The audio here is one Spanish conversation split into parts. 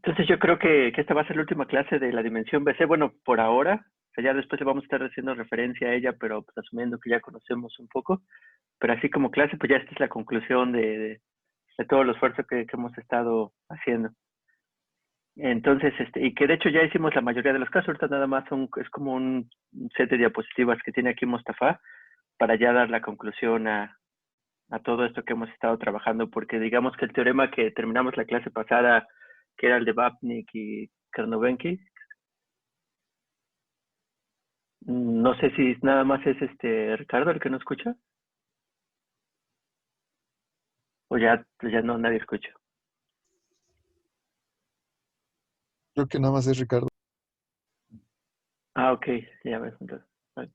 Entonces yo creo que esta va a ser la última clase de la dimensión BC. Bueno, por ahora. O sea, ya después le vamos a estar haciendo referencia a ella, pero pues, asumiendo que ya conocemos un poco. Pero así como clase, pues ya esta es la conclusión de todo el esfuerzo que hemos estado haciendo. Entonces, y que de hecho ya hicimos la mayoría de los casos, ahorita nada más es como un set de diapositivas que tiene aquí Mostafa para ya dar la conclusión a todo esto que hemos estado trabajando, porque digamos que el teorema que terminamos la clase pasada, que era el de Vapnik y Kernovenki, no sé si nada más es Ricardo el que no escucha, o ya, pues ya no, nadie escucha. Creo que nada más es Ricardo. Ah, ok, ya ves, entonces. Okay.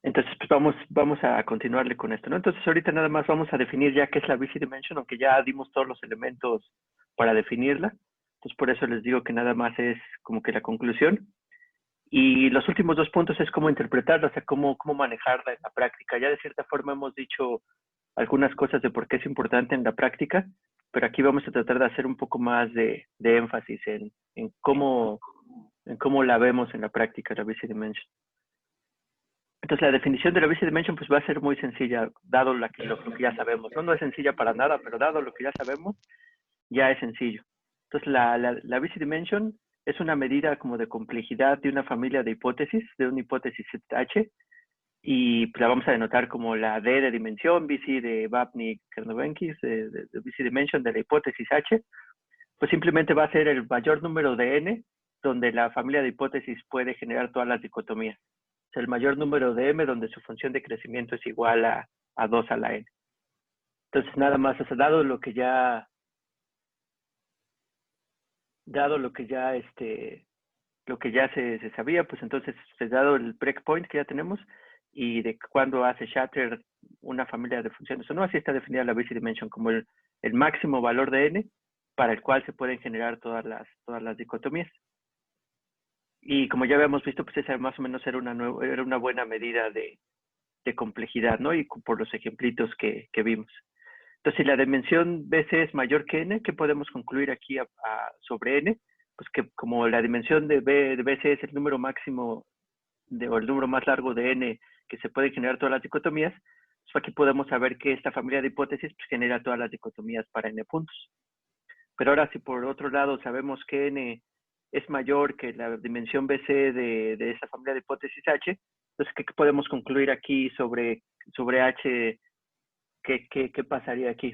Entonces, pues vamos a continuarle con esto, ¿no? Entonces, ahorita nada más vamos a definir ya qué es la BC Dimension, aunque ya dimos todos los elementos para definirla. Entonces, por eso les digo que nada más es como que la conclusión. Y los últimos dos puntos es cómo interpretarla, o sea, cómo manejarla en la práctica. Ya de cierta forma hemos dicho algunas cosas de por qué es importante en la práctica, pero aquí vamos a tratar de hacer un poco más de énfasis en cómo la vemos en la práctica, la BC Dimension. Entonces, la definición de la BC Dimension pues va a ser muy sencilla, dado lo que ya sabemos, ¿no? No es sencilla para nada, pero dado lo que ya sabemos, ya es sencillo. Entonces, la BC Dimension es una medida como de complejidad de una familia de hipótesis, de una hipótesis H, y pues la vamos a denotar como la D de dimensión, BC de Vapnik-Kernovenki, de BC Dimension de la hipótesis H, pues simplemente va a ser el mayor número de N donde la familia de hipótesis puede generar todas las dicotomías. Es el mayor número de M donde su función de crecimiento es igual a 2 a la N. Entonces, nada más, o sea, dado lo que ya se sabía, pues entonces, dado el breakpoint que ya tenemos y de cuándo hace shatter una familia de funciones o no, así está definida la BC Dimension como el máximo valor de N para el cual se pueden generar todas las dicotomías. Y como ya habíamos visto, pues esa más o menos era una buena medida de complejidad, ¿no? Y por los ejemplitos que vimos. Entonces, si la dimensión BC es mayor que N, ¿qué podemos concluir aquí sobre N? Pues que como la dimensión de BC es el número máximo o el número más largo de N que se pueden generar todas las dicotomías, pues aquí podemos saber que esta familia de hipótesis pues, genera todas las dicotomías para N puntos. Pero ahora, si por otro lado sabemos que N es mayor que la dimensión BC de esa familia de hipótesis H, entonces, ¿qué podemos concluir aquí sobre H? ¿Qué pasaría aquí?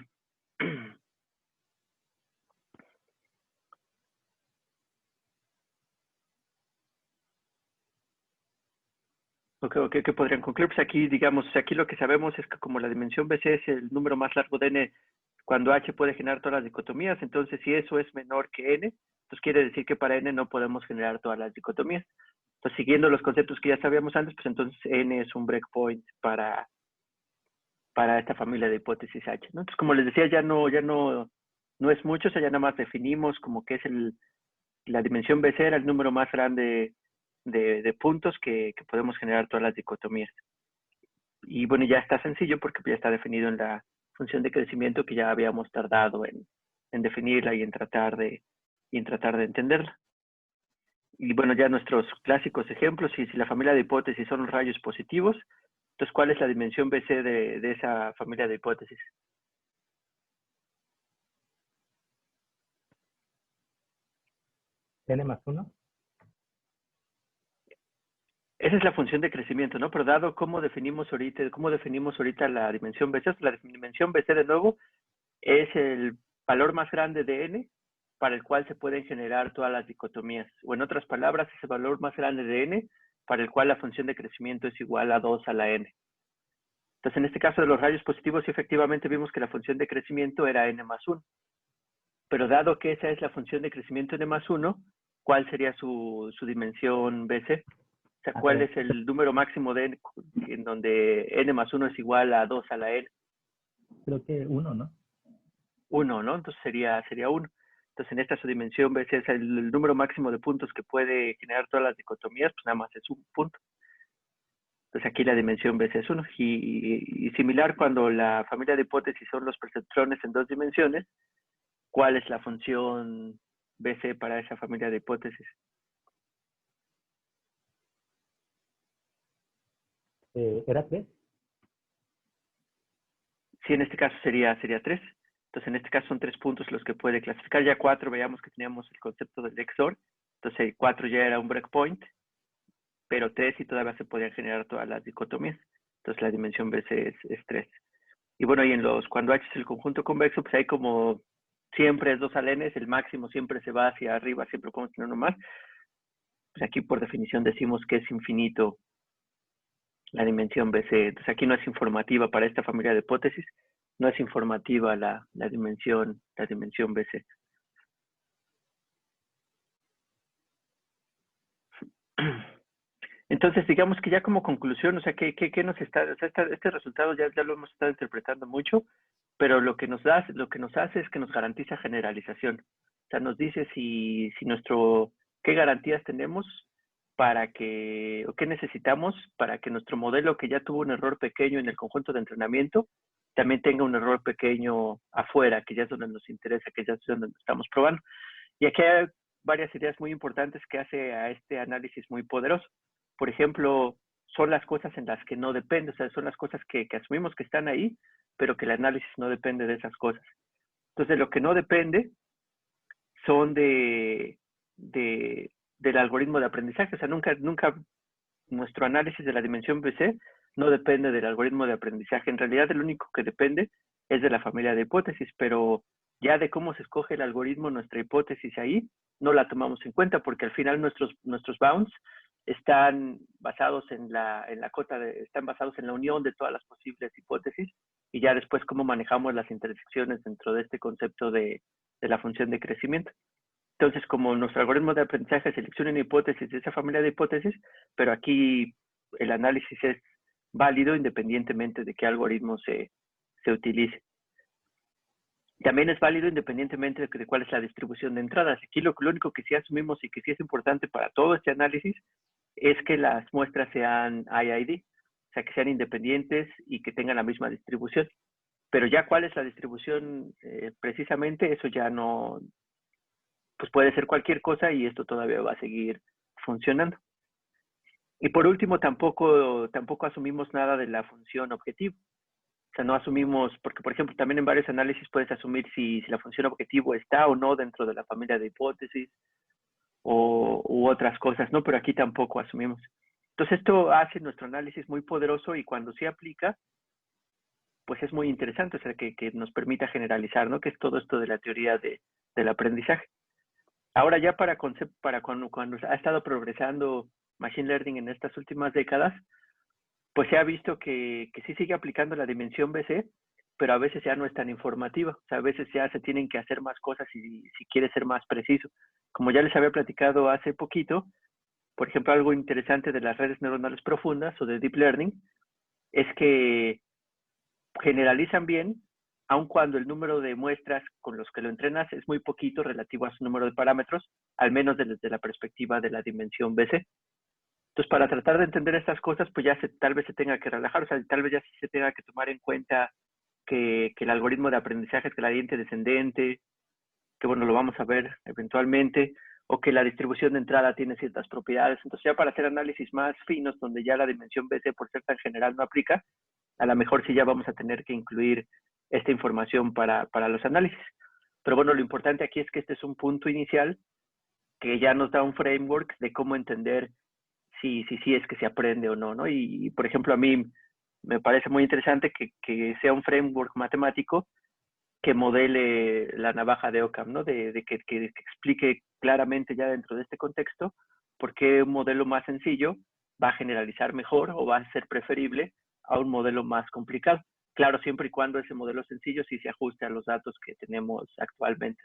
¿Qué podrían concluir? Pues aquí, digamos, aquí lo que sabemos es que como la dimensión BC es el número más largo de N, cuando H puede generar todas las dicotomías, entonces si eso es menor que N, pues quiere decir que para N no podemos generar todas las dicotomías. Entonces, siguiendo los conceptos que ya sabíamos antes, pues entonces N es un breakpoint para esta familia de hipótesis H, ¿no? Entonces, como les decía, ya no es mucho, o sea, ya nada más definimos como que es la dimensión BC era el número más grande de puntos que podemos generar todas las dicotomías. Y bueno, ya está sencillo porque ya está definido en la función de crecimiento que ya habíamos tardado en definirla y en tratar de entenderla. Y bueno, ya nuestros clásicos ejemplos, si la familia de hipótesis son los rayos positivos, entonces, ¿cuál es la dimensión BC de esa familia de hipótesis? ¿N más 1? Esa es la función de crecimiento, ¿no? Pero dado cómo definimos ahorita la dimensión BC, la dimensión BC de nuevo es el valor más grande de N para el cual se pueden generar todas las dicotomías. O en otras palabras, es el valor más grande de N para el cual la función de crecimiento es igual a 2 a la N. Entonces, en este caso de los rayos positivos, sí, efectivamente vimos que la función de crecimiento era N más 1. Pero dado que esa es la función de crecimiento N más 1, ¿cuál sería su dimensión BC? O sea, ¿cuál es el número máximo de N en donde N más 1 es igual a 2 a la N? Creo que 1, ¿no? 1, ¿no? Entonces sería 1. Entonces, en esta su dimensión BC es el número máximo de puntos que puede generar todas las dicotomías, pues nada más es un punto. Entonces aquí la dimensión BC es 1. Y similar cuando la familia de hipótesis son los perceptrones en 2 dimensiones, ¿cuál es la función BC para esa familia de hipótesis? ¿Era 3? Sí, en este caso sería 3. Entonces, en este caso son 3 puntos los que puede clasificar. Ya 4, veíamos que teníamos el concepto del XOR. Entonces, 4 ya era un breakpoint, pero 3 y todavía se podían generar todas las dicotomías. Entonces, la dimensión BC es 3. Y bueno, y cuando H es el conjunto convexo, pues hay como siempre es 2 alenes, el máximo siempre se va hacia arriba, siempre podemos tener uno más. Pues aquí por definición decimos que es infinito la dimensión BC. Entonces aquí no es informativa para esta familia de hipótesis, no es informativa la dimensión BC. Entonces, digamos que ya como conclusión, o sea, ¿qué nos está, o sea, este resultado ya lo hemos estado interpretando mucho, pero lo que nos hace es que nos garantiza generalización. O sea, nos dice qué garantías tenemos o qué necesitamos para que nuestro modelo que ya tuvo un error pequeño en el conjunto de entrenamiento, también tenga un error pequeño afuera, que ya es donde nos interesa, que ya es donde estamos probando. Y aquí hay varias ideas muy importantes que hace a este análisis muy poderoso. Por ejemplo, son las cosas en las que no depende, o sea, son las cosas que asumimos que están ahí, pero que el análisis no depende de esas cosas. Entonces, lo que no depende son del algoritmo de aprendizaje. O sea, nunca nuestro análisis de la dimensión BC no depende del algoritmo de aprendizaje. En realidad, el único que depende es de la familia de hipótesis, pero ya de cómo se escoge el algoritmo, nuestra hipótesis ahí, no la tomamos en cuenta porque al final nuestros bounds están basados en la cota, están basados en la unión de todas las posibles hipótesis y ya después cómo manejamos las intersecciones dentro de este concepto de la función de crecimiento. Entonces, como nuestro algoritmo de aprendizaje selecciona una hipótesis de esa familia de hipótesis, pero aquí el análisis es válido independientemente de qué algoritmo se utilice. También es válido independientemente de cuál es la distribución de entradas. Aquí lo único que sí asumimos y que sí es importante para todo este análisis es que las muestras sean IID, o sea, que sean independientes y que tengan la misma distribución. Pero ya cuál es la distribución precisamente, eso ya no, pues puede ser cualquier cosa y esto todavía va a seguir funcionando. Y por último, tampoco asumimos nada de la función objetivo. O sea, no asumimos, porque por ejemplo, también en varios análisis puedes asumir si la función objetivo está o no dentro de la familia de hipótesis u otras cosas, ¿no? Pero aquí tampoco asumimos. Entonces esto hace nuestro análisis muy poderoso y cuando se aplica, pues es muy interesante, o sea, que nos permita generalizar, ¿no? Que es todo esto de la teoría del aprendizaje. Ahora ya para cuando ha estado progresando Machine Learning en estas últimas décadas, pues se ha visto que sí sigue aplicando la dimensión BC, pero a veces ya no es tan informativa. O sea, a veces ya se tienen que hacer más cosas si quiere ser más preciso. Como ya les había platicado hace poquito, por ejemplo, algo interesante de las redes neuronales profundas o de Deep Learning es que generalizan bien, aun cuando el número de muestras con los que lo entrenas es muy poquito relativo a su número de parámetros, al menos desde la perspectiva de la dimensión BC. Entonces, para tratar de entender estas cosas, pues ya tal vez se tenga que relajar, o sea, tal vez ya sí se tenga que tomar en cuenta que el algoritmo de aprendizaje es gradiente descendente, que bueno, lo vamos a ver eventualmente, o que la distribución de entrada tiene ciertas propiedades. Entonces, ya para hacer análisis más finos, donde ya la dimensión BC por ser tan general no aplica, a lo mejor sí ya vamos a tener que incluir esta información para los análisis. Pero bueno, lo importante aquí es que este es un punto inicial que ya nos da un framework de cómo entender si es que se aprende o no, ¿no? Y por ejemplo, a mí me parece muy interesante que sea un framework matemático que modele la navaja de Occam, ¿no? De que explique claramente ya dentro de este contexto por qué un modelo más sencillo va a generalizar mejor o va a ser preferible a un modelo más complicado. Claro, siempre y cuando ese modelo sencillo sí se ajuste a los datos que tenemos actualmente.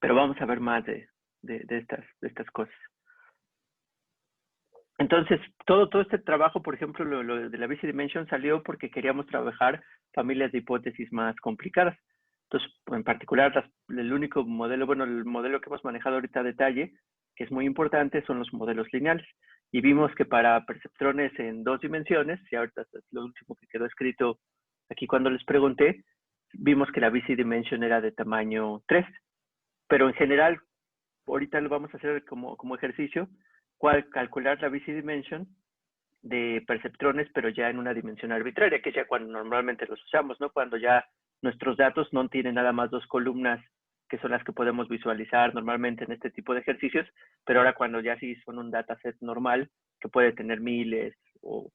Pero vamos a ver más de estas cosas. Entonces, todo este trabajo, por ejemplo, lo de la BC Dimension salió porque queríamos trabajar familias de hipótesis más complicadas. Entonces, en particular, el único modelo, bueno, el modelo que hemos manejado ahorita a detalle, que es muy importante, son los modelos lineales. y vimos que para perceptrones en 2 dimensiones, y ahorita es lo último que quedó escrito aquí cuando les pregunté, vimos que la VC Dimension era de tamaño 3, pero en general, ahorita lo vamos a hacer como ejercicio, calcular la VC Dimension de perceptrones, pero ya en una dimensión arbitraria, que es ya cuando normalmente los usamos, ¿no? Cuando ya nuestros datos no tienen nada más 2 columnas, que son las que podemos visualizar normalmente en este tipo de ejercicios, pero ahora cuando ya sí son un dataset normal, que puede tener miles o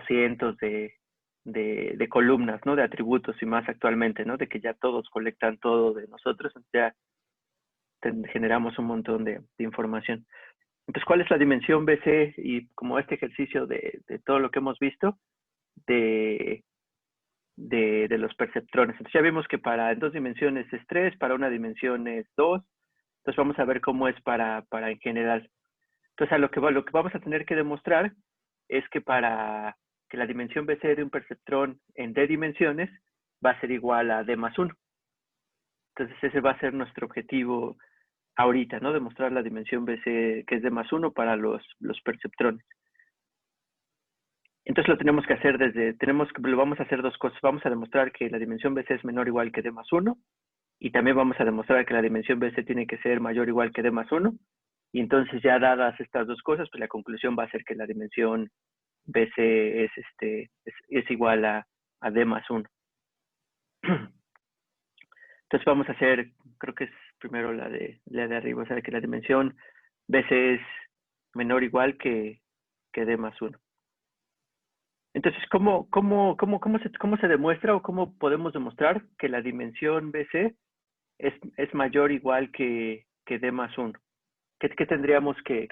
cientos de columnas, ¿no? De atributos y más actualmente, ¿no? De que ya todos colectan todo de nosotros, ya generamos un montón de información. Entonces, ¿cuál es la dimensión BC? Y como este ejercicio de todo lo que hemos visto de los perceptrones. Entonces ya vimos que para en 2 dimensiones es 3, para una dimensión es 2. Entonces vamos a ver cómo es para en general. Entonces lo que vamos a tener que demostrar es que para que la dimensión BC de un perceptrón en D dimensiones va a ser igual a D más 1. Entonces ese va a ser nuestro objetivo ahorita, ¿no? Demostrar la dimensión BC que es D más 1 para los perceptrones. Entonces lo tenemos que hacer lo vamos a hacer 2 cosas. Vamos a demostrar que la dimensión BC es menor o igual que D más 1. Y también vamos a demostrar que la dimensión BC tiene que ser mayor o igual que D más 1. Y entonces ya dadas estas 2 cosas, pues la conclusión va a ser que la dimensión BC es igual a D más 1. Entonces vamos a hacer, creo que es primero la de arriba, o sea que la dimensión BC es menor o igual que D más 1. Entonces, ¿cómo se demuestra o cómo podemos demostrar que la dimensión BC es mayor o igual que D más 1? ¿Qué tendríamos que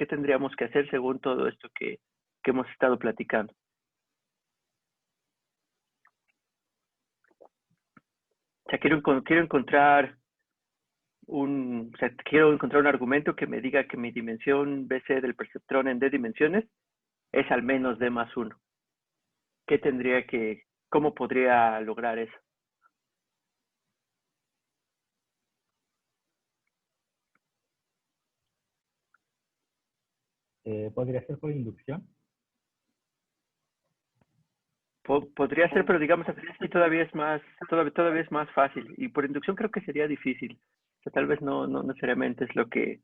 hacer según todo esto que hemos estado platicando? O sea, quiero encontrar un argumento que me diga que mi dimensión BC del perceptrón en D dimensiones es al menos D más 1. ¿Cómo podría lograr eso? ¿Podría ser por inducción? Podría ser, pero digamos así todavía es más fácil. Y por inducción creo que sería difícil. O sea, tal vez no necesariamente es lo que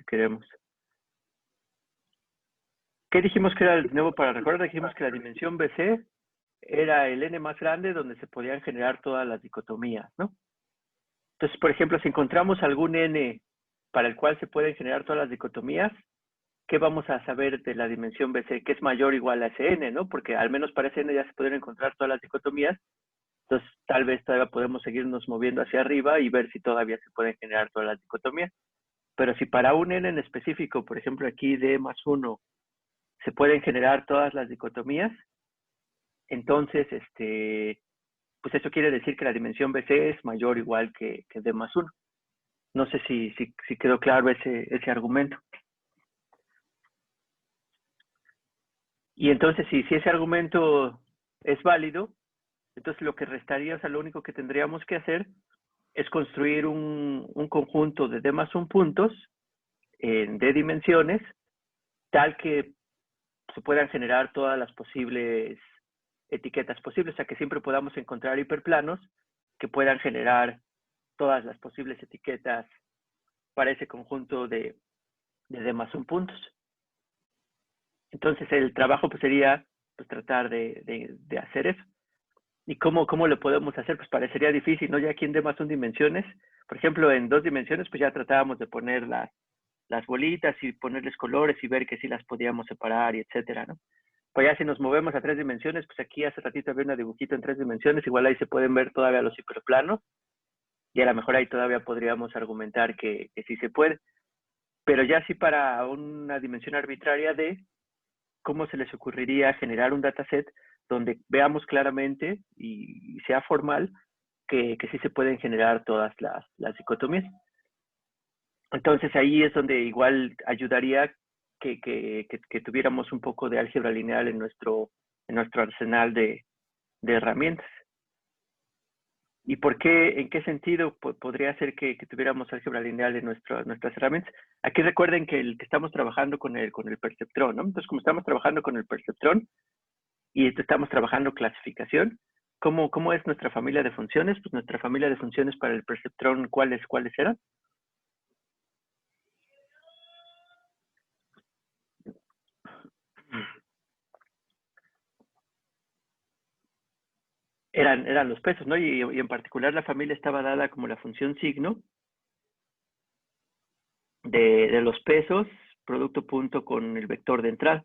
queremos. ¿Qué dijimos que era de nuevo para recordar? Dijimos que la dimensión BC era el n más grande donde se podían generar todas las dicotomías, ¿no? Entonces, por ejemplo, si encontramos algún n para el cual se pueden generar todas las dicotomías, ¿qué vamos a saber de la dimensión BC? Que es mayor o igual a ese n, ¿no? Porque al menos para ese n ya se pueden encontrar todas las dicotomías. Entonces, tal vez todavía podemos seguirnos moviendo hacia arriba y ver si todavía se pueden generar todas las dicotomías. Pero si para un n en específico, por ejemplo aquí D más 1, se pueden generar todas las dicotomías, entonces, pues eso quiere decir que la dimensión BC es mayor o igual que D más 1. No sé si quedó claro ese argumento. Y entonces, si ese argumento es válido, entonces lo que restaría, o sea, lo único que tendríamos que hacer es construir un conjunto de D más 1 puntos en D dimensiones, tal que se puedan generar todas las posibles etiquetas posibles, o sea, que siempre podamos encontrar hiperplanos que puedan generar todas las posibles etiquetas para ese conjunto de D más 1 puntos. Entonces, el trabajo pues sería pues, tratar de hacer eso. ¿Y cómo lo podemos hacer? Pues parecería difícil, ¿no? Ya aquí en D más 1 dimensiones, por ejemplo, en 2 dimensiones, pues ya tratábamos de poner las bolitas y ponerles colores y ver que sí las podíamos separar y etcétera, ¿no? Pues ya si nos movemos a 3 dimensiones, pues aquí hace ratito había una dibujito en 3 dimensiones, igual ahí se pueden ver todavía los hiperplanos y a lo mejor ahí todavía podríamos argumentar que sí se puede. Pero ya sí para una dimensión arbitraria de cómo se les ocurriría generar un dataset donde veamos claramente y sea formal que sí se pueden generar todas las dicotomías. Entonces ahí es donde igual ayudaría que tuviéramos un poco de álgebra lineal en nuestro arsenal de herramientas. ¿Y por qué, en qué sentido podría ser que tuviéramos álgebra lineal en nuestras herramientas? Aquí recuerden que estamos trabajando con el perceptrón, ¿no? Entonces, como estamos trabajando con el perceptrón y estamos trabajando clasificación, ¿cómo es nuestra familia de funciones? Pues nuestra familia de funciones para el perceptrón, ¿cuáles eran? Eran los pesos, ¿no? Y en particular la familia estaba dada como la función signo de los pesos, producto punto con el vector de entrada.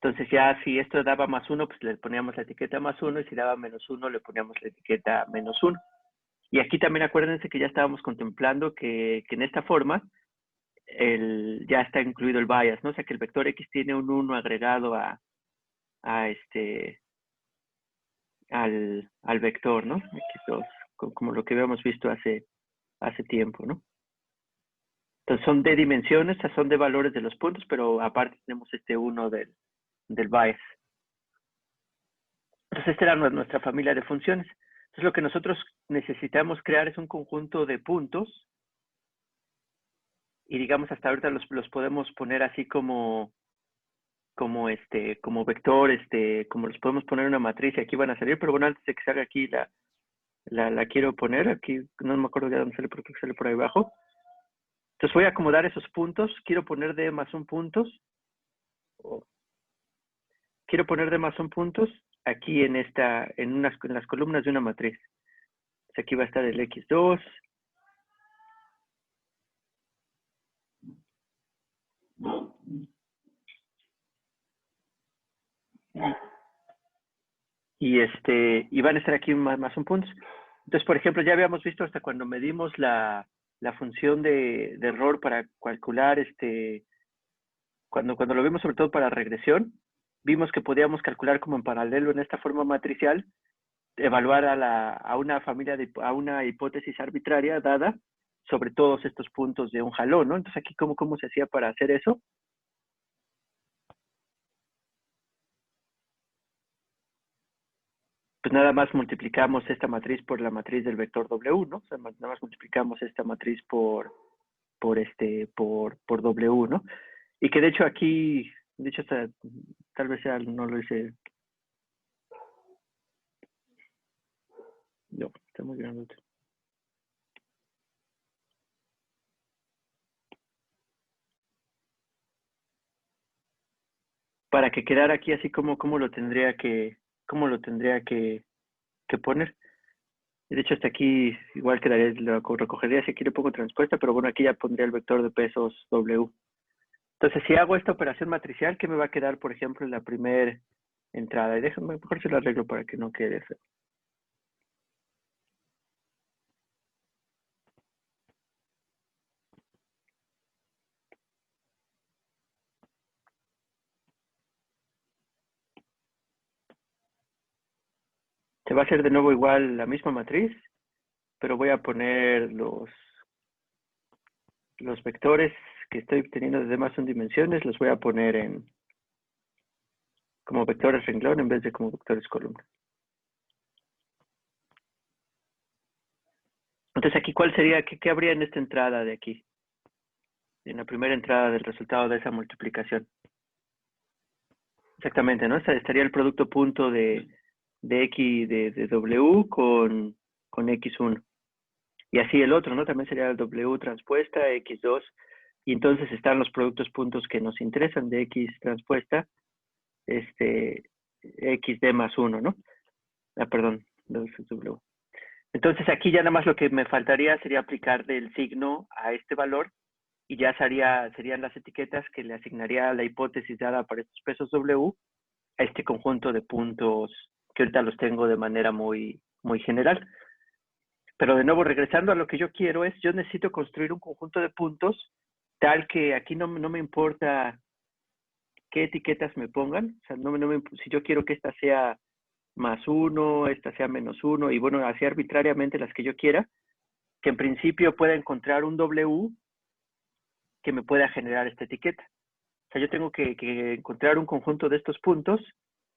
Entonces ya si esto daba +1, pues le poníamos la etiqueta +1, y si daba -1, le poníamos la etiqueta -1. Y aquí también acuérdense que ya estábamos contemplando que en esta forma ya está incluido el bias, ¿no? O sea que el vector X tiene un 1 agregado al vector, ¿no? X2, como lo que habíamos visto hace tiempo, ¿no? Entonces son de dimensiones, o sea, son de valores de los puntos, pero aparte tenemos este 1 del bias. Entonces esta era nuestra familia de funciones. Entonces lo que nosotros necesitamos crear es un conjunto de puntos, y digamos hasta ahorita los podemos poner así como vector, como los podemos poner en una matriz y aquí van a salir, pero bueno, antes de que salga aquí la quiero poner, aquí no me acuerdo ya dónde sale, porque sale por ahí abajo. Entonces voy a acomodar esos puntos, quiero poner d más 1 puntos, quiero poner d más 1 puntos aquí en las columnas de una matriz. Entonces aquí va a estar el x2, y van a estar aquí más 1 puntos. Entonces, por ejemplo, ya habíamos visto hasta cuando medimos la función de error para calcular, cuando lo vimos sobre todo para regresión, vimos que podíamos calcular como en paralelo en esta forma matricial, evaluar a una familia, a una hipótesis arbitraria dada sobre todos estos puntos de un jalón, ¿no? Entonces aquí, ¿cómo se hacía para hacer eso? Pues nada más multiplicamos esta matriz por la matriz del vector W, ¿no? O sea, nada más multiplicamos esta matriz por W, ¿no? Y que de hecho aquí, de hecho tal vez ya no lo hice. No, está muy grande. Para que quedara aquí así como lo tendría que poner. De hecho, hasta aquí igual quedaría, lo recogería si aquí le pongo transpuesta, pero bueno, aquí ya pondría el vector de pesos W. Entonces, si hago esta operación matricial, ¿qué me va a quedar, por ejemplo, en la primera entrada? Y déjame, mejor se lo arreglo para que no quede feo. Se va a hacer de nuevo igual la misma matriz, pero voy a poner los vectores que estoy teniendo desde más son dimensiones, los voy a poner como vectores renglón en vez de como vectores columna. Entonces aquí, ¿cuál sería, qué habría en esta entrada de aquí? En la primera entrada del resultado de esa multiplicación. Exactamente, ¿no? Estaría el producto punto de X de W con X1. Y así el otro, ¿no? También sería el W transpuesta, X2. Y entonces están los productos puntos que nos interesan de X transpuesta, XD más 1, ¿no? Perdón, W. Entonces aquí ya nada más lo que me faltaría sería aplicar del signo a este valor y ya serían las etiquetas que le asignaría la hipótesis dada para estos pesos W a este conjunto de puntos que ahorita los tengo de manera muy, muy general. Pero de nuevo, regresando a lo que yo quiero yo necesito construir un conjunto de puntos tal que aquí no me importa qué etiquetas me pongan. O sea, si yo quiero que esta sea +1, esta sea -1, y bueno, así arbitrariamente las que yo quiera, que en principio pueda encontrar un W que me pueda generar esta etiqueta. O sea, yo tengo que encontrar un conjunto de estos puntos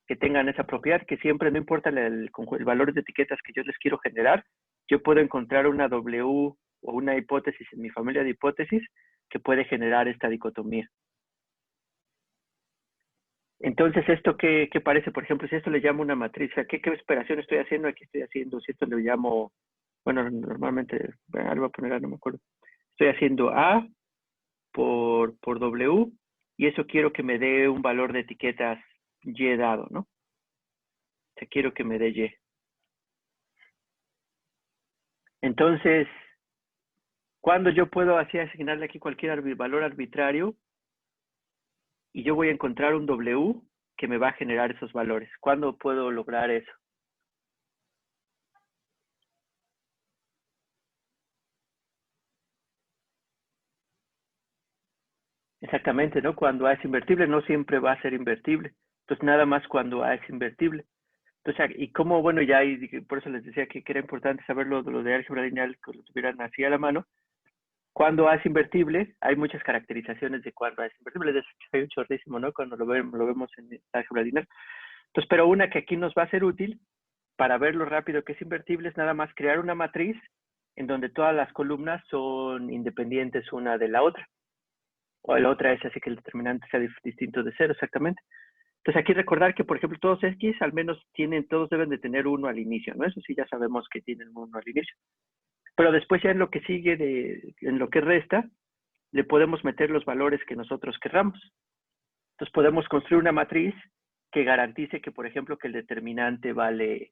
que tengan esa propiedad, que siempre, no importa el valor de etiquetas que yo les quiero generar, yo puedo encontrar una W o una hipótesis en mi familia de hipótesis que puede generar esta dicotomía. Entonces, ¿esto qué parece? Por ejemplo, si esto le llamo una matriz, ¿qué operación estoy haciendo? Aquí estoy haciendo, si esto le llamo, bueno, normalmente, bueno, lo voy a poner A, no me acuerdo. Estoy haciendo A por W, y eso quiero que me dé un valor de etiquetas Y dado, ¿no? O sea, quiero que me dé Y. Entonces, ¿cuándo yo puedo así asignarle aquí cualquier valor arbitrario? Y yo voy a encontrar un W que me va a generar esos valores. ¿Cuándo puedo lograr eso? Exactamente, ¿no? Cuando A es invertible, no siempre va a ser invertible. Entonces, nada más cuando A es invertible. Entonces, y cómo, bueno, ya por eso les decía que era importante saber lo de álgebra lineal, que lo tuvieran así a la mano. Cuando A es invertible, hay muchas caracterizaciones de cuando A es invertible. De hecho, hay un chorrísimo, ¿no? Cuando lo vemos en álgebra lineal. Entonces, pero una que aquí nos va a ser útil para ver lo rápido que es invertible es nada más crear una matriz en donde todas las columnas son independientes una de la otra. O la otra es así que el determinante sea distinto de cero, exactamente. Entonces aquí recordar que, por ejemplo, todos X al menos todos deben de tener 1 al inicio, ¿no? Eso sí ya sabemos que tienen 1 al inicio. Pero después ya en lo que sigue, en lo que resta, le podemos meter los valores que nosotros querramos. Entonces podemos construir una matriz que garantice que, por ejemplo, que el determinante vale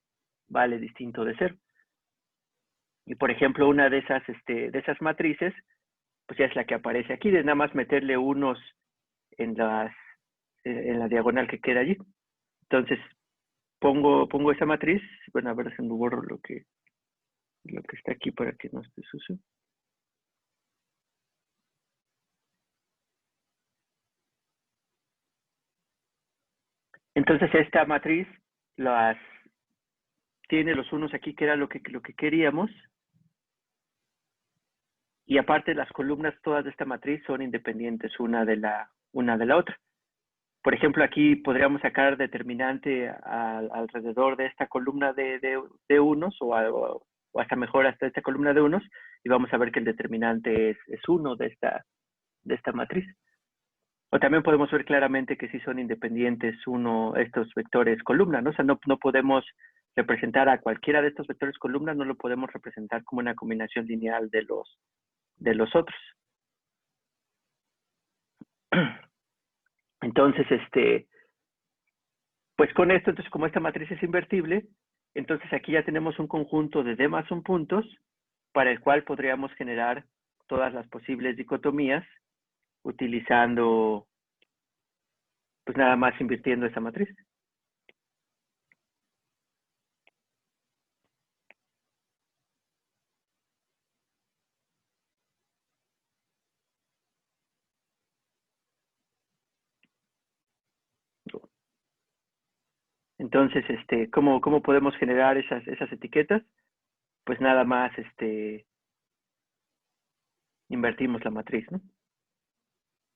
distinto de cero. Y, por ejemplo, una de esas matrices, pues ya es la que aparece aquí, de nada más meterle unos en la diagonal que queda allí. Entonces, pongo esa matriz, bueno, a ver si no borro lo que está aquí para que no esté sucio. Entonces, esta matriz tiene los unos aquí, que era lo que queríamos, y aparte las columnas todas de esta matriz son independientes una de la otra. Por ejemplo, aquí podríamos sacar determinante alrededor de esta columna de unos o hasta mejor hasta esta columna de unos, y vamos a ver que el determinante es uno de esta matriz. O también podemos ver claramente que sí son independientes estos vectores columna, ¿no? O sea, no podemos representar a cualquiera de estos vectores columna, no lo podemos representar como una combinación lineal de los otros. Entonces, pues con esto, entonces como esta matriz es invertible, entonces aquí ya tenemos un conjunto de D más 1 puntos para el cual podríamos generar todas las posibles dicotomías utilizando, pues nada más invirtiendo esta matriz. Entonces, ¿cómo podemos generar esas etiquetas? Pues nada más, invertimos la matriz, ¿no?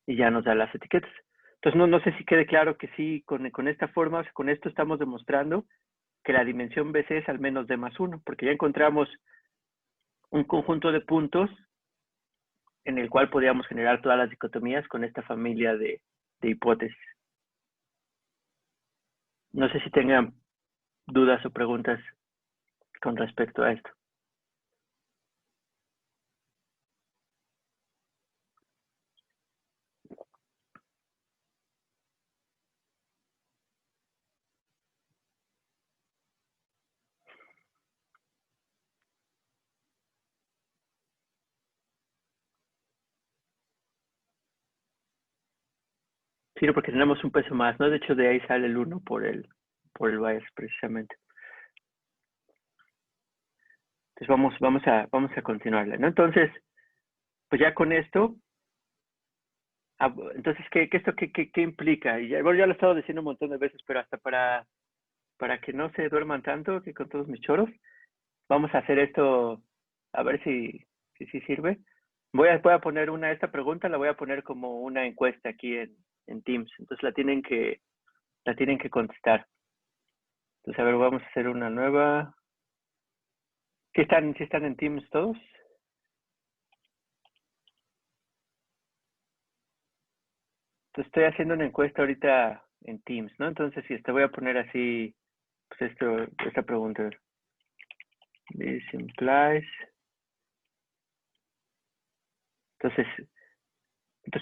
Y ya nos da las etiquetas. Entonces, no sé si quede claro que sí, con esta forma, o sea, con esto estamos demostrando que la dimensión BC es al menos D más 1, porque ya encontramos un conjunto de puntos en el cual podríamos generar todas las dicotomías con esta familia de hipótesis. No sé si tengan dudas o preguntas con respecto a esto. Sí, no, porque tenemos un peso más, ¿no? De hecho, de ahí sale el 1 por el bias, precisamente. Entonces, vamos a continuarle, ¿no? Entonces, pues ya con esto, entonces, ¿qué implica? Y ya, bueno, ya lo he estado diciendo un montón de veces, pero hasta para que no se duerman tanto, que con todos mis choros, vamos a hacer esto, a ver si sirve. Voy a poner esta pregunta la voy a poner como una encuesta aquí en Teams. Entonces la tienen que contestar. Entonces, a ver, vamos a hacer una nueva. sí están en Teams todos? Entonces estoy haciendo una encuesta ahorita en Teams, ¿no? Entonces, si te voy a poner así, pues esta pregunta. This implies. Entonces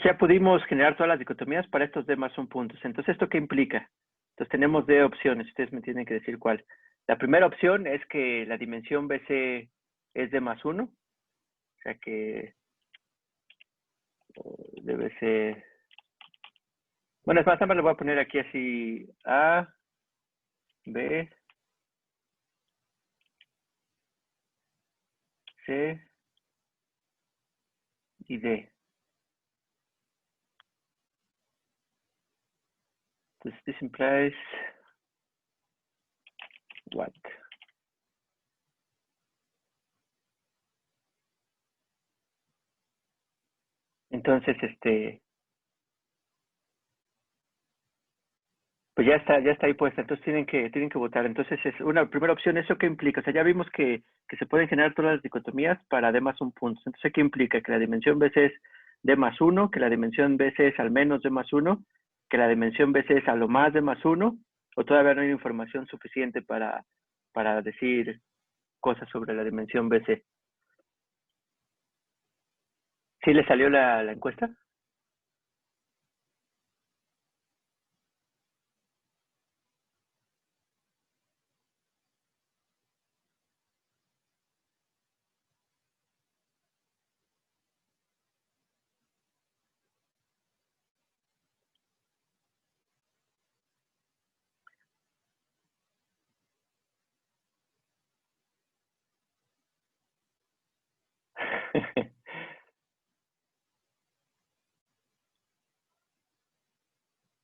ya pudimos generar todas las dicotomías para estos D más 1 puntos. Entonces, ¿esto qué implica? Entonces tenemos D opciones, ustedes me tienen que decir cuál. La primera opción es que la dimensión BC es D más 1, o sea que debe ser... Bueno, es más, nada más le voy a poner aquí así A, B, C y D. Entonces, this implies what? Entonces, pues ya está ahí puesta, entonces tienen que votar. Entonces, es una primera opción, ¿eso qué implica? O sea, ya vimos que se pueden generar todas las dicotomías para D más 1 punto. Entonces, ¿qué implica? Que la dimensión BC es D más 1, que la dimensión BC es al menos D más 1, que la dimensión BC es a lo más D más 1, o todavía no hay información suficiente para decir cosas sobre la dimensión BC. ¿Sí le salió la encuesta?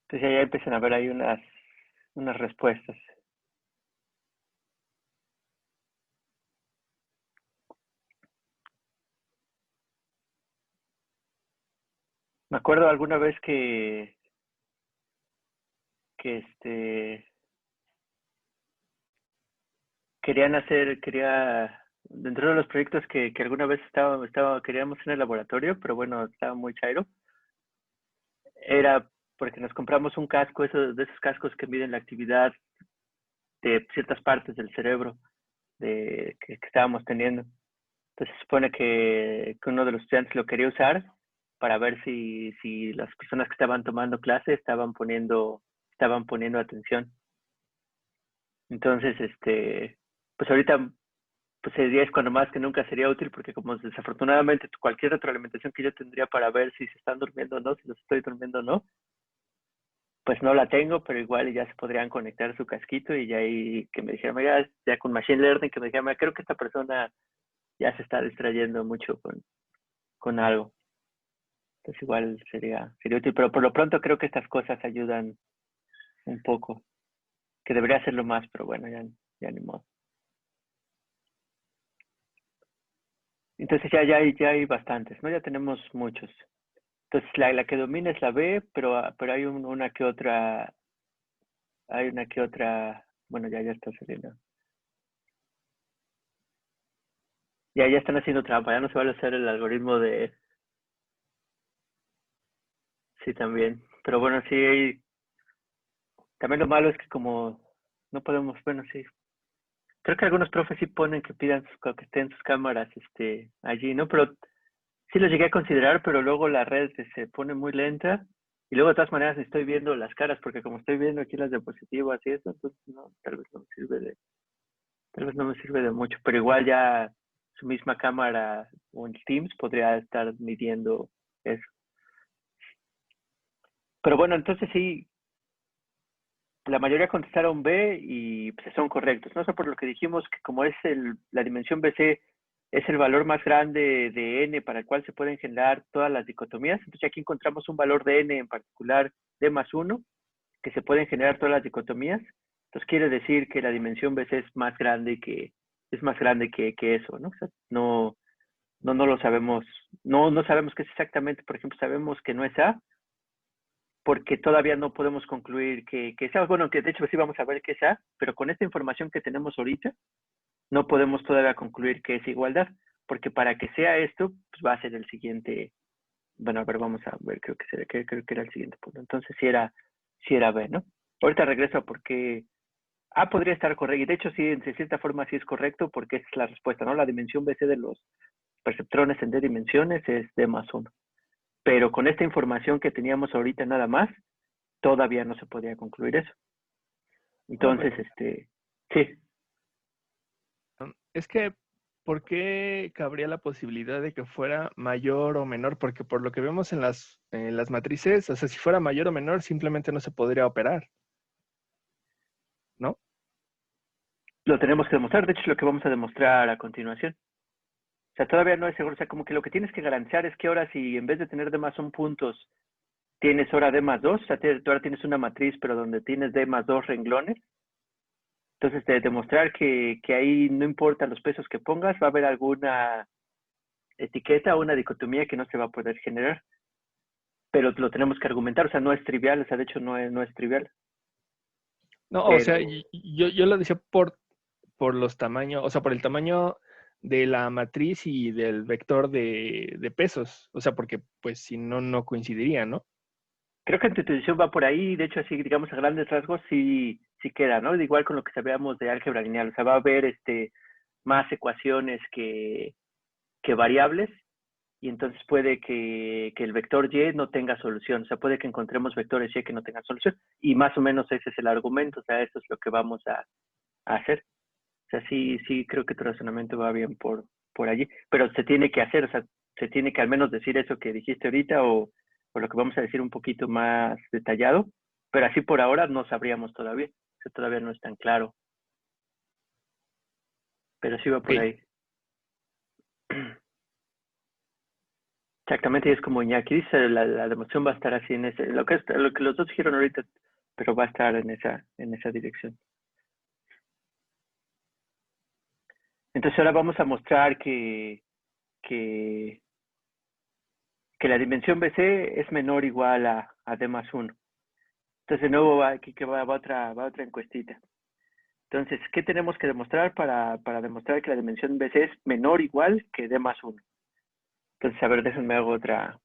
Entonces ya empiezan a ver ahí unas respuestas. Me acuerdo alguna vez que dentro de los proyectos que alguna vez queríamos en el laboratorio, pero bueno, estaba muy chairo, era porque nos compramos un casco, de esos cascos que miden la actividad de ciertas partes del cerebro que estábamos teniendo. Entonces se supone que uno de los estudiantes lo quería usar para ver si las personas que estaban tomando clase estaban poniendo atención. Entonces, pues ahorita pues ese día es cuando más que nunca sería útil porque como desafortunadamente cualquier retroalimentación que yo tendría para ver si se están durmiendo o no, si los estoy durmiendo o no, pues no la tengo, pero igual ya se podrían conectar a su casquito y ya ahí que me dijeran, ya con Machine Learning, que me dijeran, creo que esta persona ya se está distrayendo mucho con algo. Entonces igual sería útil, pero por lo pronto creo que estas cosas ayudan un poco, que debería hacerlo más, pero bueno, ya ni modo. Entonces ya hay bastantes, ¿no? Ya tenemos muchos. Entonces la que domina es la B, pero hay una que otra, bueno, ya está saliendo. Ya están haciendo trampa, ya no se va a hacer el algoritmo de... Sí, también. Pero bueno, sí, también lo malo es que como no podemos, bueno, sí. Creo que algunos profes sí ponen que pidan que estén sus cámaras allí, ¿no? Pero sí lo llegué a considerar, pero luego la red se pone muy lenta y luego de todas maneras estoy viendo las caras porque como estoy viendo aquí las diapositivas y eso, entonces no, tal vez no me sirve de mucho, pero igual ya su misma cámara o en Teams podría estar midiendo eso. Pero bueno, entonces sí, la mayoría contestaron B y pues, son correctos. No sé por lo que dijimos que como es la dimensión BC es el valor más grande de n para el cual se pueden generar todas las dicotomías. Entonces aquí encontramos un valor de n en particular d más 1 que se pueden generar todas las dicotomías. Entonces quiere decir que la dimensión BC es más grande que eso, ¿no? O sea, no lo sabemos, no sabemos qué es exactamente, por ejemplo, sabemos que no es A, porque todavía no podemos concluir que sea, bueno, que de hecho sí vamos a ver que sea, pero con esta información que tenemos ahorita, no podemos todavía concluir que es igualdad, porque para que sea esto, pues va a ser el siguiente. Bueno, a ver, vamos a ver, creo que era el siguiente punto. Entonces sí era B, ¿no? Ahorita regreso a por qué A podría estar correcto, y de hecho sí, de cierta forma sí es correcto, porque esa es la respuesta, ¿no? La dimensión BC de los perceptrones en D dimensiones es D más 1. Pero con esta información que teníamos ahorita nada más, todavía no se podía concluir eso. Entonces, sí. Es que, ¿por qué cabría la posibilidad de que fuera mayor o menor? Porque por lo que vemos en las matrices, o sea, si fuera mayor o menor, simplemente no se podría operar, ¿no? Lo tenemos que demostrar, de hecho es lo que vamos a demostrar a continuación. O sea, todavía no es seguro, o sea, como que lo que tienes que garantizar es que ahora si en vez de tener D más 1 puntos, tienes ahora D más 2, o sea, tú ahora tienes una matriz, pero donde tienes D más 2 renglones. Entonces, de demostrar que ahí no importa los pesos que pongas, va a haber alguna etiqueta o una dicotomía que no se va a poder generar. Pero lo tenemos que argumentar, o sea, no es trivial, o sea, de hecho no es trivial. No, Pero, o sea, yo lo decía por los tamaños, o sea, por el tamaño de la matriz y del vector de pesos. O sea, porque pues si no, no coincidiría, ¿no? creo que en tu intuición va por ahí, de hecho, así, digamos, a grandes rasgos, sí queda, ¿no? Igual con lo que sabíamos de álgebra lineal, o sea, va a haber más ecuaciones que variables, y entonces puede que el vector Y no tenga solución, o sea, puede que encontremos vectores Y que no tengan solución, y más o menos ese es el argumento, o sea, eso es lo que vamos a hacer. O sea, sí creo que tu razonamiento va bien por allí, pero se tiene que hacer, o sea, se tiene que al menos decir eso que dijiste ahorita o lo que vamos a decir un poquito más detallado, pero así por ahora no sabríamos todavía, o sea, todavía no es tan claro, pero sí va Ok. por ahí. Exactamente, y es como Iñaki dice, la demostración va a estar así en ese, lo que los dos dijeron ahorita, pero va a estar en esa dirección. Entonces ahora vamos a mostrar que, que la dimensión BC es menor o igual a D más 1. Entonces de nuevo va aquí que va otra encuestita. Entonces, ¿qué tenemos que demostrar para demostrar que la dimensión BC es menor o igual que D más 1? Entonces, a ver, déjenme hago otra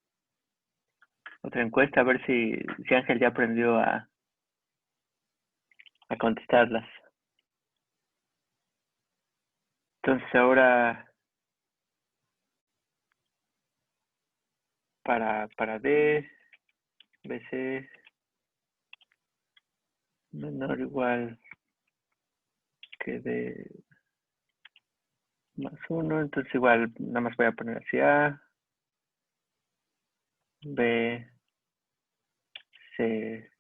encuesta, a ver si Ángel ya aprendió a contestarlas. Entonces, ahora para D, BC menor o igual que D más 1, entonces igual nada más voy a poner así A, B, C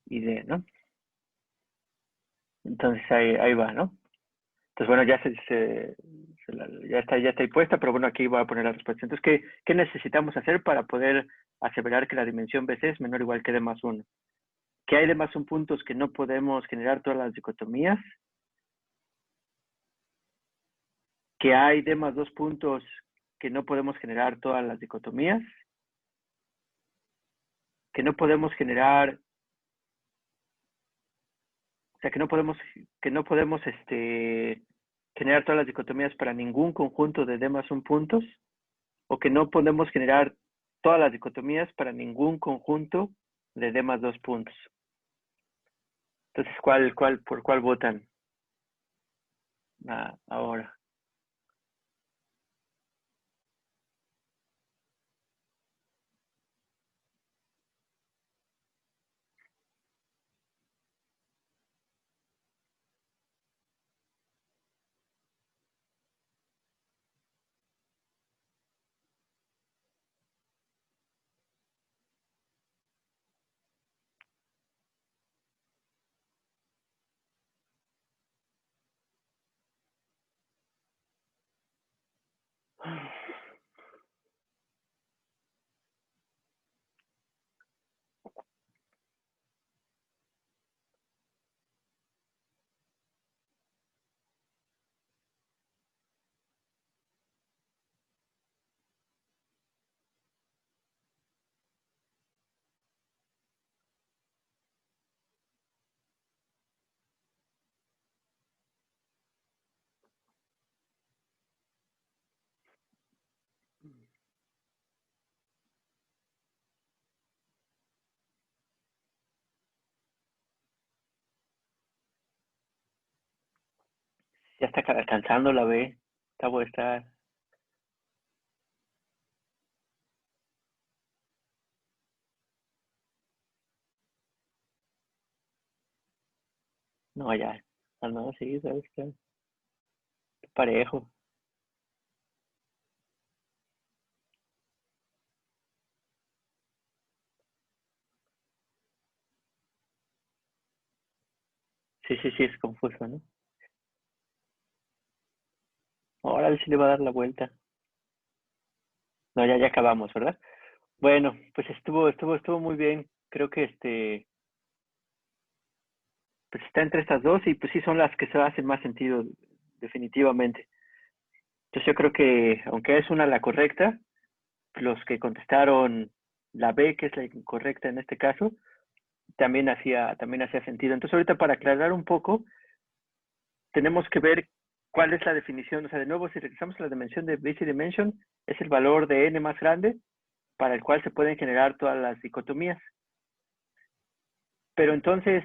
y D, ¿no? Entonces ahí va, ¿no? Entonces, bueno, ya está ahí puesta, pero bueno, aquí voy a poner la respuesta. Entonces, ¿qué necesitamos hacer para poder aseverar que la dimensión BC es menor o igual que D más 1? Que hay D más 1 puntos que no podemos generar todas las dicotomías, que hay D más 2 puntos que no podemos generar todas las dicotomías, que no podemos generar, o sea, que no podemos generar todas las dicotomías para ningún conjunto de D más 1 puntos, o que no podemos generar todas las dicotomías para ningún conjunto de D más 2 puntos. Entonces, ¿por cuál votan ahora? Ya está alcanzando la B. Está. No, ya. Ah, no, sí, sabes que parejo. Sí, es confuso, ¿no? Ahora sí le va a dar la vuelta. No, ya acabamos, ¿verdad? Bueno, pues estuvo muy bien. Creo que pues está entre estas dos y pues sí son las que se hacen más sentido, definitivamente. Entonces yo creo que, aunque es una la correcta, los que contestaron la B, que es la incorrecta en este caso, también hacía sentido. Entonces ahorita para aclarar un poco, tenemos que ver cuál es la definición. O sea, de nuevo, si regresamos a la dimensión de busy dimension, es el valor de n más grande para el cual se pueden generar todas las dicotomías. Pero entonces,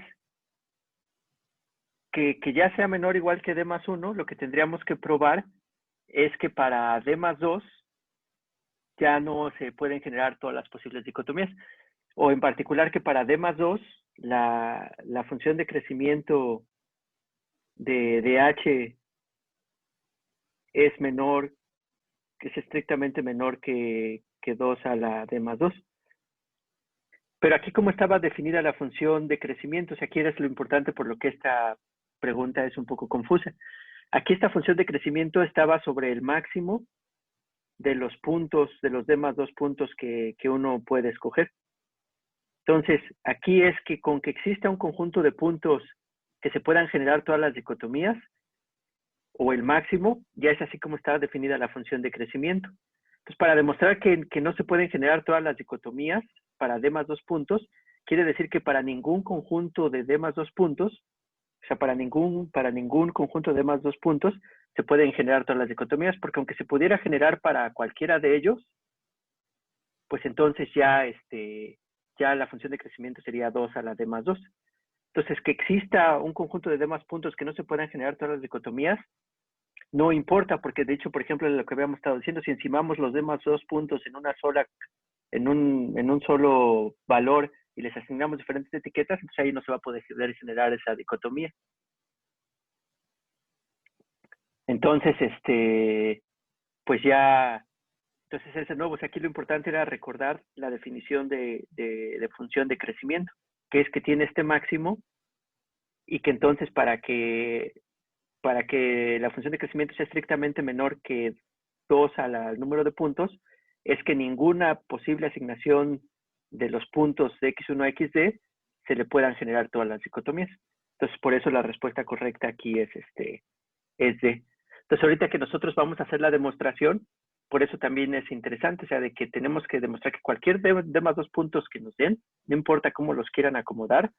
que ya sea menor o igual que d más 1, lo que tendríamos que probar es que para d más 2 ya no se pueden generar todas las posibles dicotomías. O en particular que para d más 2, la función de crecimiento de h es menor, que es estrictamente menor que 2 a la d más 2. Pero aquí como estaba definida la función de crecimiento, o sea, aquí es lo importante por lo que esta pregunta es un poco confusa. Aquí esta función de crecimiento estaba sobre el máximo de los puntos, de los demás dos puntos que uno puede escoger. Entonces, aquí es que con que exista un conjunto de puntos que se puedan generar todas las dicotomías, o el máximo, ya es así como está definida la función de crecimiento. Entonces, para demostrar que no se pueden generar todas las dicotomías para d más 2 puntos, quiere decir que para ningún conjunto de d más 2 puntos, o sea, para ningún conjunto de d más 2 puntos, se pueden generar todas las dicotomías, porque aunque se pudiera generar para cualquiera de ellos, pues entonces ya, ya la función de crecimiento sería 2 a la d más 2. Entonces, que exista un conjunto de d más puntos que no se puedan generar todas las dicotomías, no importa, porque de hecho, por ejemplo, lo que habíamos estado diciendo, si encimamos los demás dos puntos en un solo valor y les asignamos diferentes etiquetas, entonces ahí no se va a poder generar esa dicotomía. Entonces, pues ya, entonces es de nuevo, o sea, aquí lo importante era recordar la definición de función de crecimiento, que es que tiene este máximo y que entonces para que la función de crecimiento sea estrictamente menor que 2 al número de puntos, es que ninguna posible asignación de los puntos de x1 a xd se le puedan generar todas las dicotomías. Entonces, por eso la respuesta correcta aquí es D. Entonces, ahorita que nosotros vamos a hacer la demostración, por eso también es interesante, o sea, de que tenemos que demostrar que cualquier d más 2 puntos que nos den, no importa cómo los quieran acomodar,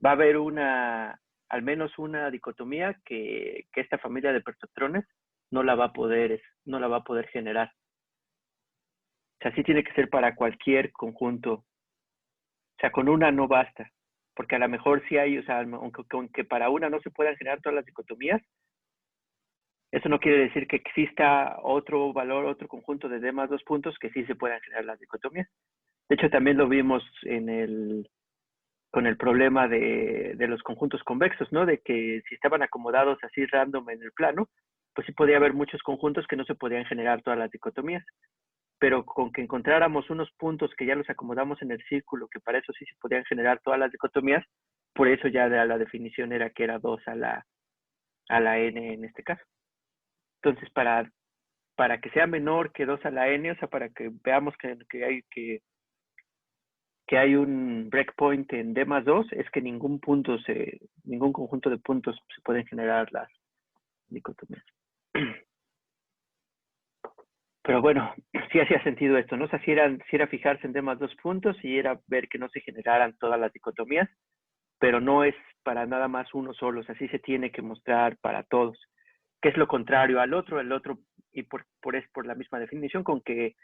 va a haber al menos una dicotomía que esta familia de perceptrones no la va a poder generar. O sea, sí tiene que ser para cualquier conjunto. O sea, con una no basta. Porque a lo mejor sí hay, o sea, aunque para una no se puedan generar todas las dicotomías, eso no quiere decir que exista otro valor, otro conjunto de d más 2 puntos que sí se puedan generar las dicotomías. De hecho, también lo vimos con el problema de los conjuntos convexos, ¿no? De que si estaban acomodados así random en el plano, pues sí podía haber muchos conjuntos que no se podían generar todas las dicotomías. Pero con que encontráramos unos puntos que ya los acomodamos en el círculo, que para eso sí se podían generar todas las dicotomías, por eso ya la definición era que era 2 a la n en este caso. Entonces, para que sea menor que 2 a la n, o sea, para que veamos que hay un breakpoint en d más 2, es que ningún conjunto de puntos se pueden generar las dicotomías. Pero bueno, sí hacía sentido esto, ¿no? O sea, si era fijarse en d más 2 puntos y era ver que no se generaran todas las dicotomías, pero no es para nada más uno solo, o sea, sí se tiene que mostrar para todos, que es lo contrario al otro, y por la misma definición, con que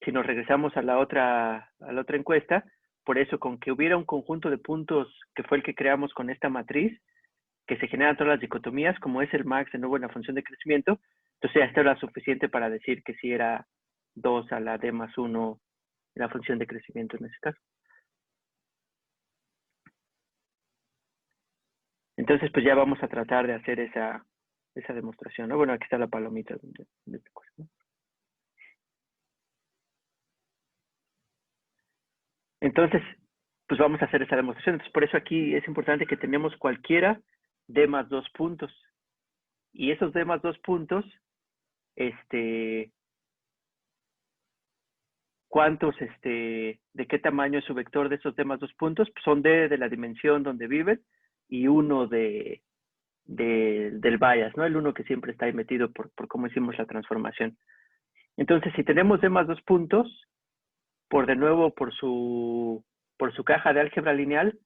si nos regresamos a la otra encuesta, por eso con que hubiera un conjunto de puntos que fue el que creamos con esta matriz, que se generan todas las dicotomías, como es el max de nuevo en la función de crecimiento, entonces ya esto era suficiente para decir que sí era 2 a la d más 1 en la función de crecimiento en ese caso. Entonces, pues ya vamos a tratar de hacer esa demostración, ¿no? Bueno, aquí está la palomita de esta cosa, ¿no? Entonces, pues vamos a hacer esa demostración. Entonces, por eso aquí es importante que tenemos cualquiera d más 2 puntos. Y esos d más 2 puntos, ¿cuántos, de qué tamaño es su vector de esos d más 2 puntos? Pues son d de la dimensión donde viven y 1 del bias, ¿no? El 1 que siempre está ahí metido por cómo hicimos la transformación. Entonces, si tenemos d más 2 puntos, de nuevo, por su caja de álgebra lineal,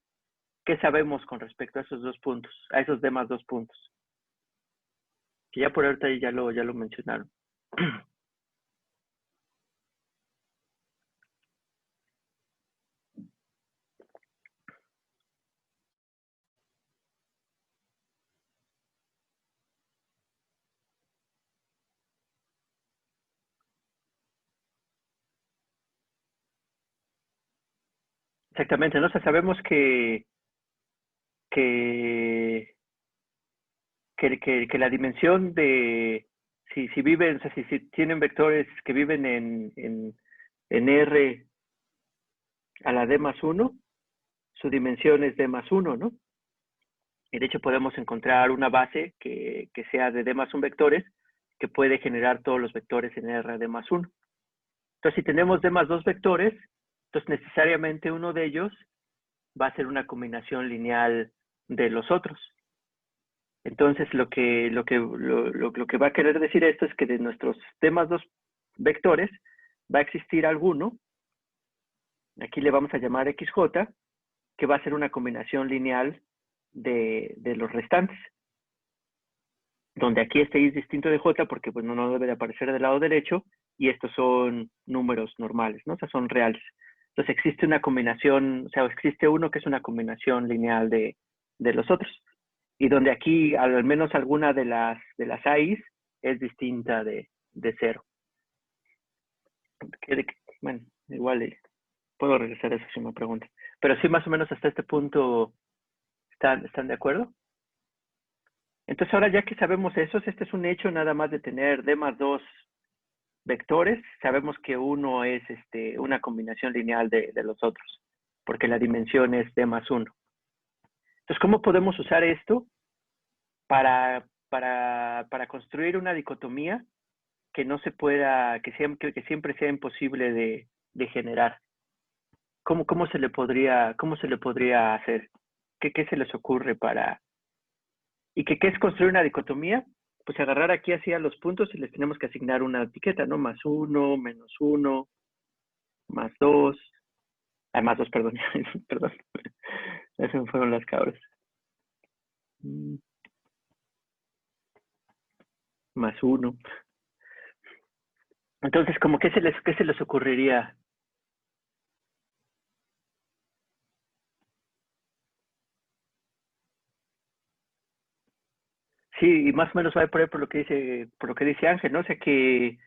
¿qué sabemos con respecto a esos 2 puntos? A esos d más 2 puntos. Que ya por ahorita ya lo mencionaron. Exactamente, ¿no? O sea, sabemos que la dimensión de, si viven, o sea, si tienen vectores que viven en R a la D más 1, su dimensión es D más 1, ¿no? Y de hecho podemos encontrar una base que sea de D más 1 vectores que puede generar todos los vectores en R a D más 1. Entonces, si tenemos D más 2 vectores, entonces necesariamente uno de ellos va a ser una combinación lineal de los otros. Entonces, lo que va a querer decir esto es que de nuestros D más 2 vectores va a existir alguno, aquí le vamos a llamar XJ, que va a ser una combinación lineal de los restantes. Donde aquí este Y es distinto de J porque pues, no debe de aparecer del lado derecho y estos son números normales, ¿no? O sea, son reales. Entonces existe una combinación, o sea, existe uno que es una combinación lineal de los otros. Y donde aquí al menos alguna de las AIs es distinta de 0. Bueno, igual puedo regresar a eso si me preguntan. Pero sí, más o menos hasta este punto, ¿están de acuerdo? Entonces ahora ya que sabemos eso, este es un hecho nada más de tener D más 2 vectores, sabemos que uno es una combinación lineal de los otros, porque la dimensión es D más 1. Entonces, ¿cómo podemos usar esto para construir una dicotomía que no se pueda, que siempre sea imposible de generar? ¿Cómo se le podría hacer? ¿Qué se les ocurre para...? ¿Y qué es construir una dicotomía? Pues agarrar aquí así a los puntos y les tenemos que asignar una etiqueta, ¿no? Más 1, menos 1, más 2. Más 2, perdón. Perdón. Esas fueron las cabras. Más 1. Entonces, ¿qué se les ocurriría? Sí, y más o menos va por ahí por lo que dice Ángel, ¿no? O sea que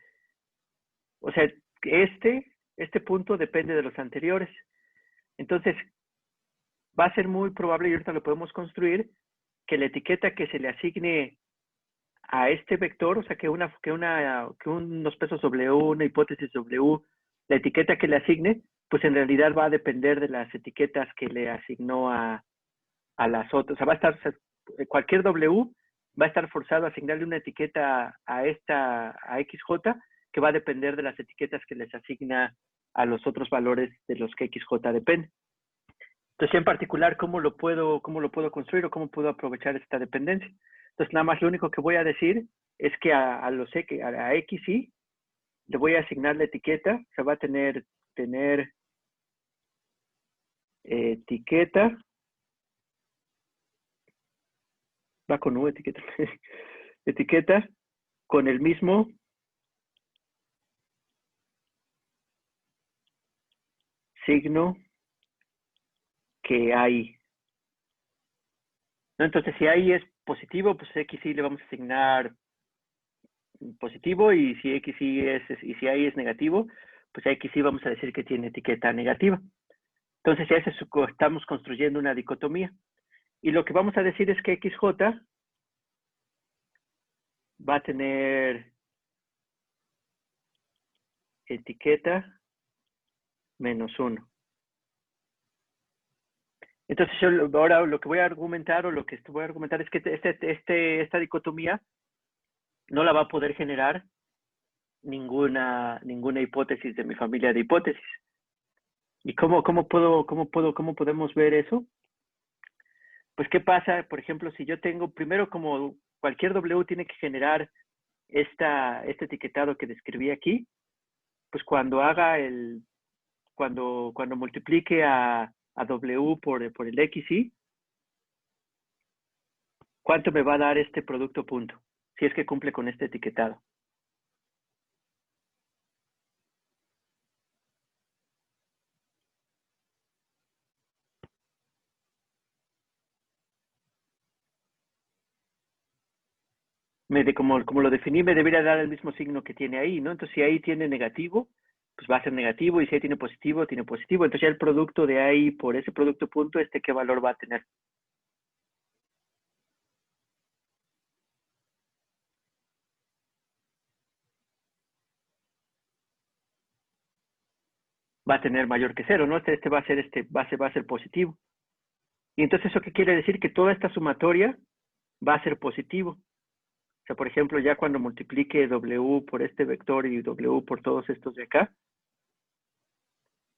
este punto depende de los anteriores. Entonces, va a ser muy probable, y ahorita lo podemos construir, que la etiqueta que se le asigne a este vector, o sea, que unos pesos W, una hipótesis W, la etiqueta que le asigne, pues en realidad va a depender de las etiquetas que le asignó a las otras. O sea, va a estar, cualquier W va a estar forzado a asignarle una etiqueta a XJ que va a depender de las etiquetas que les asigna a los otros valores de los que XJ depende. Entonces, en particular, ¿cómo lo puedo construir o cómo puedo aprovechar esta dependencia? Entonces, nada más lo único que voy a decir es que a XY le voy a asignar la etiqueta, o sea, va a tener etiqueta, va con U, etiqueta, etiqueta con el mismo signo que hay. ¿no? Entonces, si ahí es positivo, pues XY le vamos a asignar positivo, y si y si ahí es negativo, pues a XY vamos a decir que tiene etiqueta negativa. Entonces, ya estamos construyendo una dicotomía. Y lo que vamos a decir es que XJ va a tener etiqueta -1. Entonces, yo ahora lo que voy a argumentar, o lo que voy a argumentar es que esta dicotomía no la va a poder generar ninguna hipótesis de mi familia de hipótesis. ¿Y cómo podemos ver eso? Pues, ¿qué pasa? Por ejemplo, si yo tengo, primero, como cualquier W tiene que generar este etiquetado que describí aquí, pues cuando multiplique a W por el XY, ¿cuánto me va a dar este producto punto? Si es que cumple con este etiquetado. Como lo definí, me debería dar el mismo signo que tiene ahí, ¿no? Entonces, si ahí tiene negativo, pues va a ser negativo, y si ahí tiene positivo, tiene positivo. Entonces, ya el producto de ahí por ese producto punto, ¿qué valor va a tener? Va a tener mayor que 0, ¿no? Va a ser positivo. Y entonces, ¿eso qué quiere decir? Que toda esta sumatoria va a ser positivo. O sea, por ejemplo, ya cuando multiplique W por este vector y W por todos estos de acá,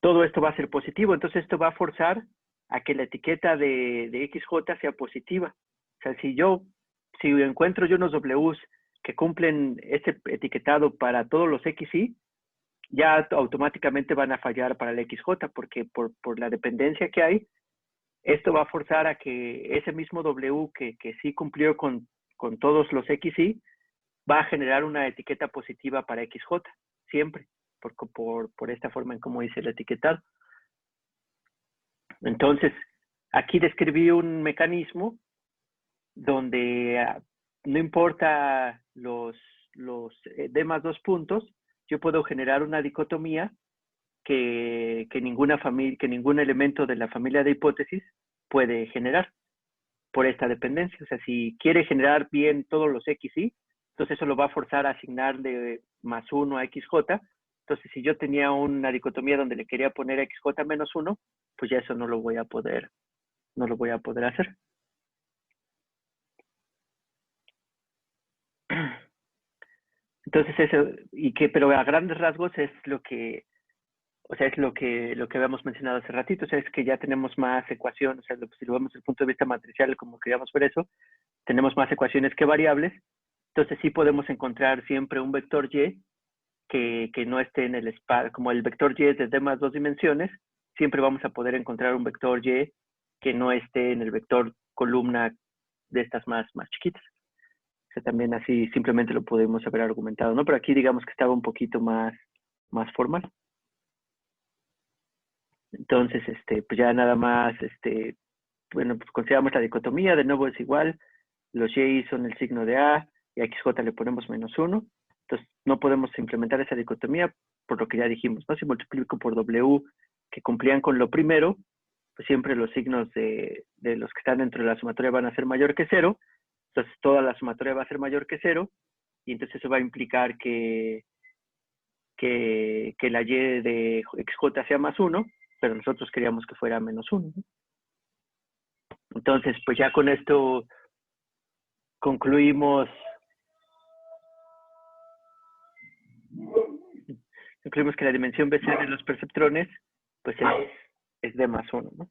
todo esto va a ser positivo. Entonces, esto va a forzar a que la etiqueta de XJ sea positiva. O sea, si encuentro yo unos Ws que cumplen este etiquetado para todos los XY, ya automáticamente van a fallar para el XJ, porque por la dependencia que hay, esto va a forzar a que ese mismo W que sí cumplió con todos los XY, va a generar una etiqueta positiva para XJ, siempre, por esta forma en cómo hice el etiquetado. Entonces, aquí describí un mecanismo donde no importa los D más 2 puntos, yo puedo generar una dicotomía que ningún elemento de la familia de hipótesis puede generar por esta dependencia. O sea, si quiere generar bien todos los XY, entonces eso lo va a forzar a asignarle +1 a XJ. Entonces, si yo tenía una dicotomía donde le quería poner XJ -1, pues ya eso no lo voy a poder hacer. Entonces, pero a grandes rasgos es lo que habíamos mencionado hace ratito. O sea, es que ya tenemos más ecuaciones. O sea, si lo vemos desde el punto de vista matricial, como queríamos ver eso, tenemos más ecuaciones que variables. Entonces, sí podemos encontrar siempre un vector Y que no esté en el espacio. Como el vector Y es de D más 2 dimensiones, siempre vamos a poder encontrar un vector Y que no esté en el vector columna de estas más chiquitas. O sea, también así simplemente lo podemos haber argumentado, ¿no? Pero aquí digamos que estaba un poquito más formal. Entonces, pues ya nada más, bueno, pues consideramos la dicotomía, de nuevo es igual, los Y son el signo de A, y a XJ le ponemos -1, entonces no podemos implementar esa dicotomía por lo que ya dijimos, ¿no? Si multiplico por W que cumplían con lo primero, pues siempre los signos de los que están dentro de la sumatoria van a ser mayor que 0, entonces toda la sumatoria va a ser mayor que 0, y entonces eso va a implicar que la Y de XJ sea +1, pero nosotros queríamos que fuera -1, ¿no? Entonces, pues ya con esto concluimos que la dimensión BC de los perceptrones, pues es D más 1, ¿no?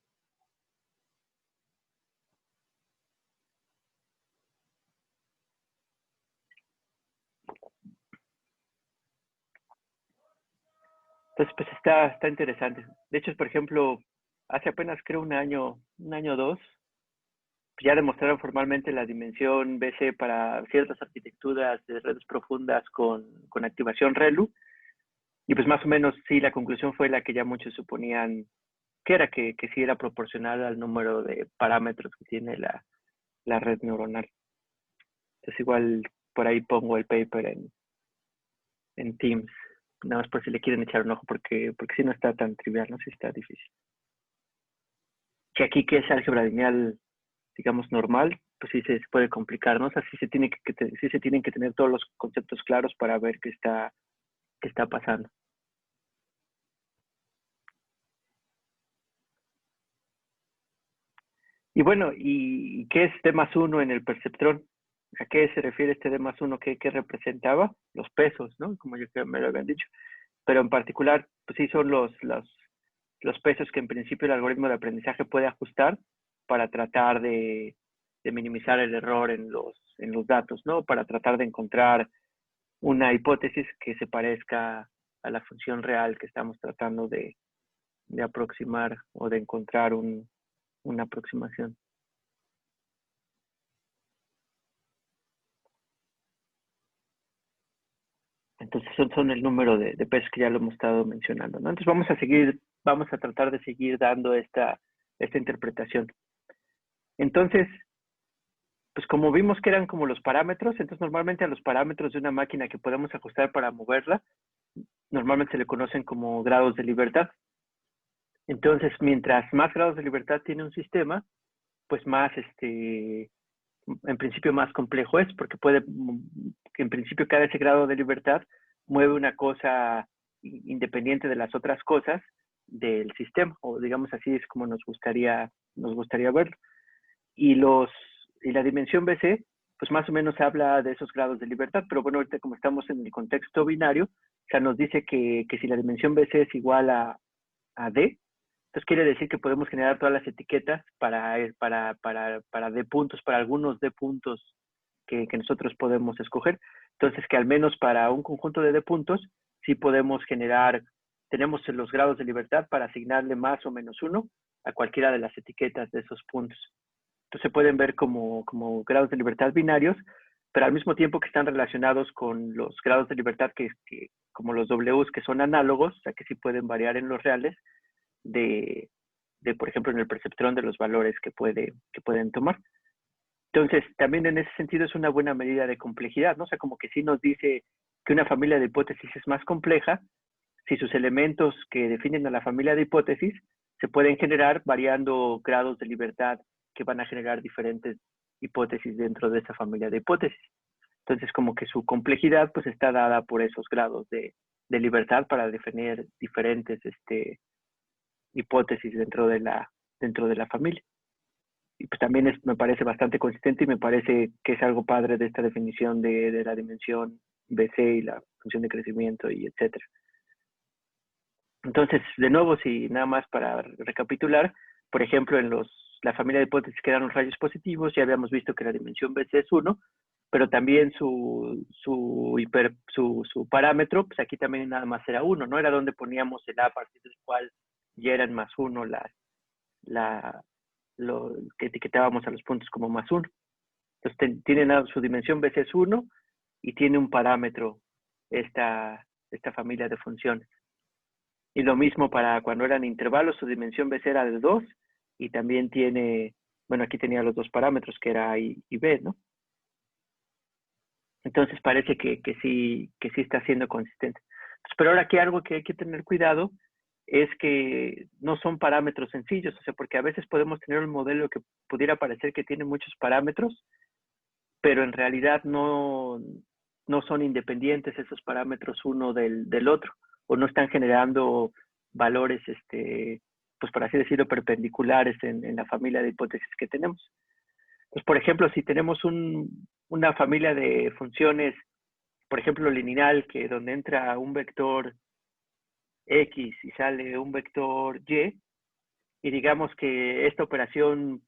Entonces, pues está interesante. De hecho, por ejemplo, hace apenas creo un año o dos, ya demostraron formalmente la dimensión BC para ciertas arquitecturas de redes profundas con activación ReLU. Y pues más o menos sí, la conclusión fue la que ya muchos suponían que era, que sí era proporcional al número de parámetros que tiene la red neuronal. Entonces igual por ahí pongo el paper en Teams, nada más por si le quieren echar un ojo, porque si no está tan trivial, no sé si está difícil. Que aquí que es álgebra lineal, digamos, normal, pues sí se puede complicar, ¿no? O sea, sí se tienen que tener todos los conceptos claros para ver qué está pasando. Y bueno, ¿y qué es D+1 en el perceptrón? ¿A qué se refiere este D+1? ¿Qué representaba? Los pesos, ¿no? Como yo creo me lo habían dicho. Pero en particular, pues sí son los pesos que en principio el algoritmo de aprendizaje puede ajustar para tratar de minimizar el error en los datos, ¿no? Para tratar de encontrar una hipótesis que se parezca a la función real que estamos tratando de aproximar o de encontrar una aproximación. Entonces son el número de pesos que ya lo hemos estado mencionando, ¿no? Entonces vamos a tratar de seguir dando esta interpretación. Entonces, pues como vimos que eran como los parámetros, entonces normalmente a los parámetros de una máquina que podemos ajustar para moverla, normalmente se le conocen como grados de libertad. Entonces, mientras más grados de libertad tiene un sistema, pues más, en principio más complejo es, porque que en principio cada ese grado de libertad mueve una cosa independiente de las otras cosas del sistema, o digamos así es como nos gustaría verlo. Y la dimensión BC, pues más o menos habla de esos grados de libertad, pero bueno, ahorita como estamos en el contexto binario, o sea, nos dice que si la dimensión BC es igual a D, entonces quiere decir que podemos generar todas las etiquetas para D puntos, para algunos D puntos que nosotros podemos escoger. Entonces que al menos para un conjunto de D puntos, sí podemos tenemos los grados de libertad para asignarle más o menos 1 a cualquiera de las etiquetas de esos puntos. Entonces se pueden ver como grados de libertad binarios, pero al mismo tiempo que están relacionados con los grados de libertad que como los Ws que son análogos, o sea que sí pueden variar en los reales, por ejemplo, en el perceptrón de los valores que pueden tomar. Entonces, también en ese sentido es una buena medida de complejidad, ¿no? O sea, como que sí nos dice que una familia de hipótesis es más compleja si sus elementos que definen a la familia de hipótesis se pueden generar variando grados de libertad que van a generar diferentes hipótesis dentro de esa familia de hipótesis. Entonces, como que su complejidad pues está dada por esos grados de libertad para definir diferentes hipótesis dentro de la familia. Y pues también me parece bastante consistente y me parece que es algo padre de esta definición de la dimensión BC y la función de crecimiento y etcétera. Entonces, de nuevo, si nada más para recapitular, por ejemplo, en la familia de hipótesis que eran los rayos positivos, ya habíamos visto que la dimensión BC es 1, pero también su parámetro, pues aquí también nada más era 1, ¿no? Era donde poníamos el A partir del cual ya eran más 1 lo que etiquetábamos a los puntos como más 1. Entonces tiene su dimensión BC es 1 y tiene un parámetro esta familia de funciones. Y lo mismo para cuando eran intervalos, su dimensión BC era de 2 y también tiene, bueno, aquí tenía los dos parámetros que era A y B, ¿no? Entonces parece que sí está siendo consistente. Pero ahora aquí algo que hay que tener cuidado es que no son parámetros sencillos, o sea, porque a veces podemos tener un modelo que pudiera parecer que tiene muchos parámetros, pero en realidad no son independientes esos parámetros uno del otro, o no están generando valores, pues por así decirlo, perpendiculares en la familia de hipótesis que tenemos. Pues, por ejemplo, si tenemos una familia de funciones, por ejemplo, lineal, donde entra un vector X y sale un vector Y, y digamos que esta operación,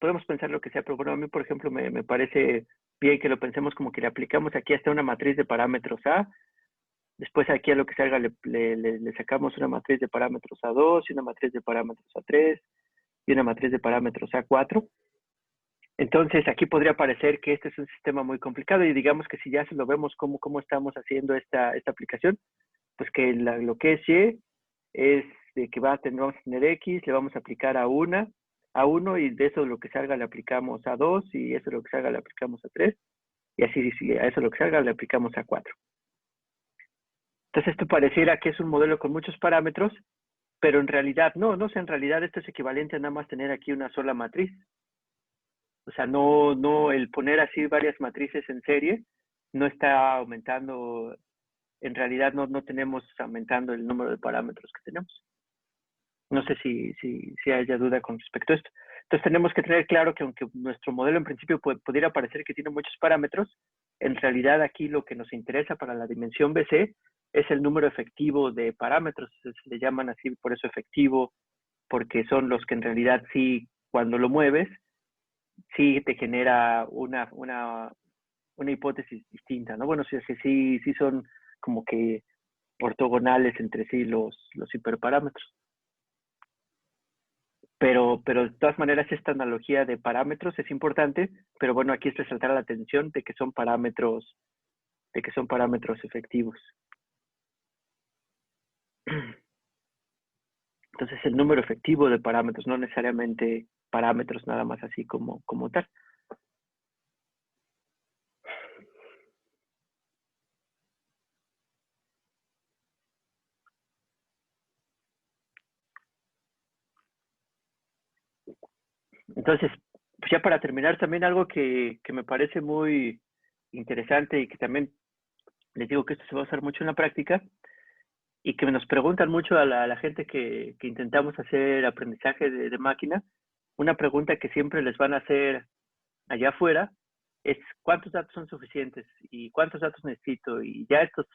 podemos pensar lo que sea, pero bueno, a mí, por ejemplo, me parece bien que lo pensemos como que le aplicamos aquí hasta una matriz de parámetros A, después aquí a lo que salga le sacamos una matriz de parámetros A2 y una matriz de parámetros A3 y una matriz de parámetros A4. Entonces, aquí podría parecer que este es un sistema muy complicado y digamos que si ya se lo vemos cómo estamos haciendo esta aplicación, pues que lo que es Y es de que vamos a tener X, le vamos a aplicar a una, A1 y de eso lo que salga le aplicamos A2 y eso lo que salga le aplicamos A3 y así a eso lo que salga le aplicamos A4. Entonces esto pareciera que es un modelo con muchos parámetros, pero en realidad no, en realidad esto es equivalente a nada más tener aquí una sola matriz. O sea, no, el poner así varias matrices en serie no está aumentando, en realidad no tenemos aumentando el número de parámetros que tenemos. No sé si haya duda con respecto a esto. Entonces tenemos que tener claro que aunque nuestro modelo en principio pudiera parecer que tiene muchos parámetros, en realidad aquí lo que nos interesa para la dimensión BC es el número efectivo de parámetros. Se le llaman así por eso efectivo, porque son los que en realidad sí, cuando lo mueves, sí te genera una hipótesis distinta, ¿no? Bueno, sí son como que ortogonales entre sí los hiperparámetros. Pero de todas maneras esta analogía de parámetros es importante, pero bueno, aquí es resaltar la atención de que son parámetros efectivos. Entonces el número efectivo de parámetros, no necesariamente parámetros nada más así como tal. Entonces, pues ya para terminar, también algo que me parece muy interesante y que también les digo que esto se va a usar mucho en la práctica y que nos preguntan mucho a la gente que intentamos hacer aprendizaje de máquina, una pregunta que siempre les van a hacer allá afuera es ¿cuántos datos son suficientes? ¿Y cuántos datos necesito? ¿Y ya estos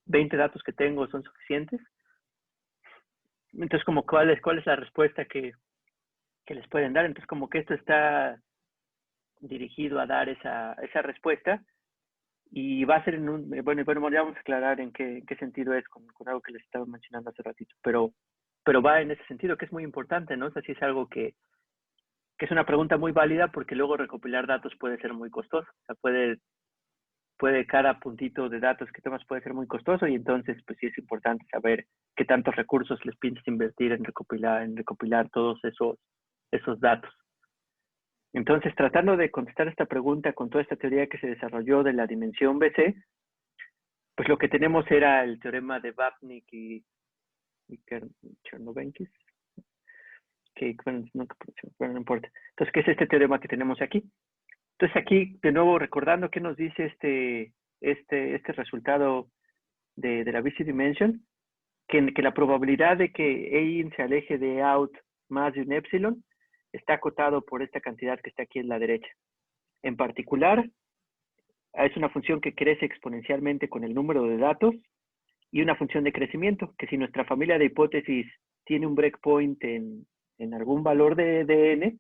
20 datos que tengo son suficientes? Entonces, como ¿cuál es la respuesta que les pueden dar? Entonces, como que esto está dirigido a dar esa respuesta y va a ser bueno, ya vamos a aclarar en qué sentido es con algo que les estaba mencionando hace ratito, pero va en ese sentido que es muy importante, ¿no? O sea, sí es algo que es una pregunta muy válida porque luego recopilar datos puede ser muy costoso, o sea, puede cada puntito de datos que tomas puede ser muy costoso y entonces pues sí es importante saber qué tantos recursos les piensas invertir en recopilar todos esos datos. Entonces, tratando de contestar esta pregunta con toda esta teoría que se desarrolló de la dimensión BC, pues lo que tenemos era el teorema de Vapnik y Chernovenkis, que bueno, no importa. Entonces, ¿qué es este teorema que tenemos aquí? Entonces, aquí, de nuevo, recordando qué nos dice este resultado de la BC Dimension, que la probabilidad de que A-in se aleje de out más de un epsilon está acotado por esta cantidad que está aquí en la derecha. En particular, es una función que crece exponencialmente con el número de datos y una función de crecimiento, que si nuestra familia de hipótesis tiene un breakpoint en algún valor de n,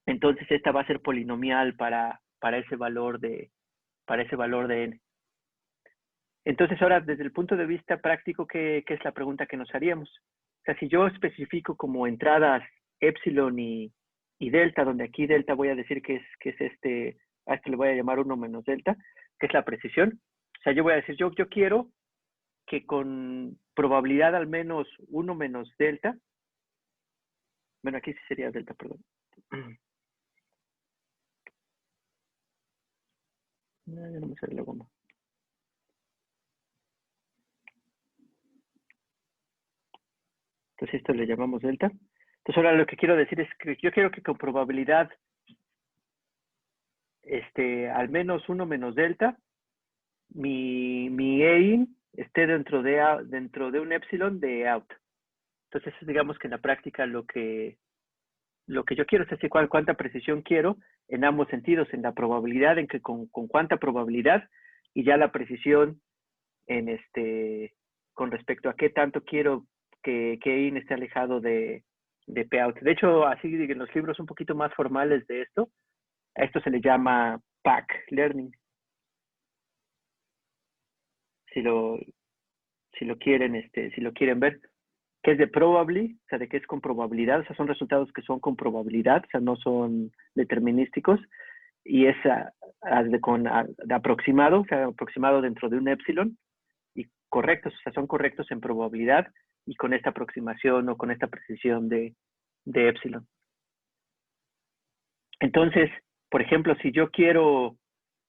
entonces esta va a ser polinomial para ese valor de n. Entonces ahora, desde el punto de vista práctico, ¿qué es la pregunta que nos haríamos? O sea, si yo especifico como entradas epsilon y delta, donde aquí delta voy a decir que es a esto le voy a llamar 1 menos delta, que es la precisión. O sea, yo voy a decir, yo quiero que con probabilidad al menos 1 menos delta, bueno, aquí sí sería delta, perdón. No, ya no me sale la goma. Entonces esto le llamamos delta. Entonces ahora lo que quiero decir es que yo quiero que con probabilidad al menos 1 menos delta, mi A-in esté dentro de un epsilon de out. Entonces digamos que en la práctica lo que yo quiero es decir cuánta precisión quiero en ambos sentidos, en la probabilidad, en que con cuánta probabilidad y ya la precisión en con respecto a qué tanto quiero que A-in esté alejado de P-out. De hecho, así en los libros un poquito más formales de esto, a esto se le llama PAC learning. Si lo quieren ver, que es de probably, o sea, de que es con probabilidad, o sea, son resultados que son con probabilidad, o sea, no son determinísticos, y es de aproximado, o sea, aproximado dentro de un epsilon, y correctos, o sea, son correctos en probabilidad, y con esta aproximación o con esta precisión de epsilon. Entonces, por ejemplo, si yo quiero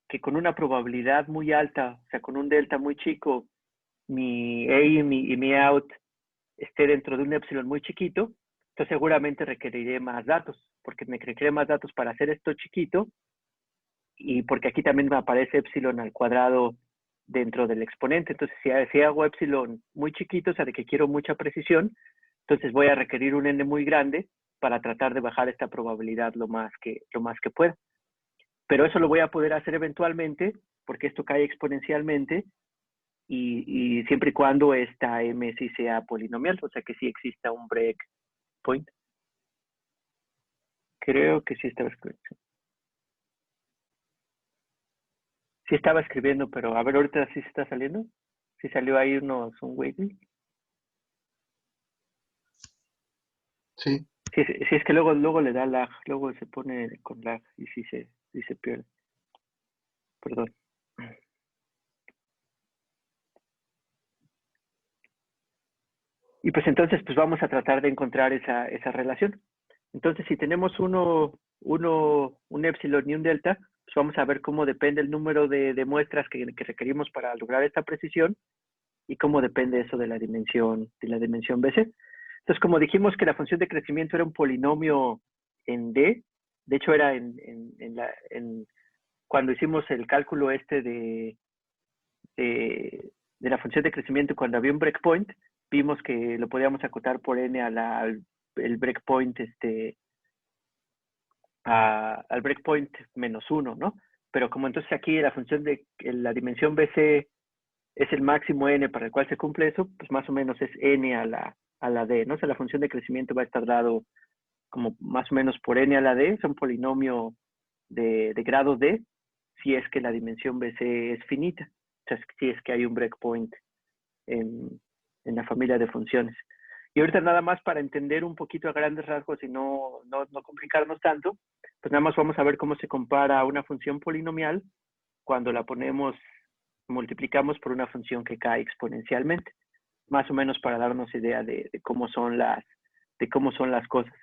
que con una probabilidad muy alta, o sea, con un delta muy chico, mi A y mi out esté dentro de un epsilon muy chiquito, entonces seguramente requeriré más datos, porque me requeriré más datos para hacer esto chiquito, y porque aquí también me aparece epsilon al cuadrado dentro del exponente. Entonces, si hago epsilon muy chiquito, o sea, de que quiero mucha precisión, entonces voy a requerir un n muy grande para tratar de bajar esta probabilidad lo más que pueda. Pero eso lo voy a poder hacer eventualmente, porque esto cae exponencialmente, y siempre y cuando esta m sí sea polinomial, o sea, que sí exista un breakpoint. Creo que sí estaba escribiendo. Sí estaba escribiendo, pero a ver, ahorita sí se está saliendo. Sí salió ahí un waiting. Sí, Sí, sí, es que luego le da lag, luego se pone con lag y sí se pierde. Perdón. Y pues entonces pues vamos a tratar de encontrar esa relación. Entonces si tenemos un epsilon y un delta, pues vamos a ver cómo depende el número de muestras que requerimos para lograr esta precisión y cómo depende eso de la dimensión BC. Entonces, como dijimos que la función de crecimiento era un polinomio en D, de hecho era cuando hicimos el cálculo de la función de crecimiento, cuando había un breakpoint, vimos que lo podíamos acotar por n al breakpoint, al breakpoint -1, ¿no? Pero como entonces aquí la función de la dimensión BC es el máximo n para el cual se cumple eso, pues más o menos es n a la d, ¿no? O sea, la función de crecimiento va a estar dado como más o menos por n a la d, es un polinomio de grado d, si es que la dimensión BC es finita, o sea, si es que hay un breakpoint en, en la familia de funciones. Y ahorita nada más para entender un poquito a grandes rasgos y no complicarnos tanto, pues nada más vamos a ver cómo se compara una función polinomial cuando la multiplicamos por una función que cae exponencialmente, más o menos para darnos idea de cómo son las cosas.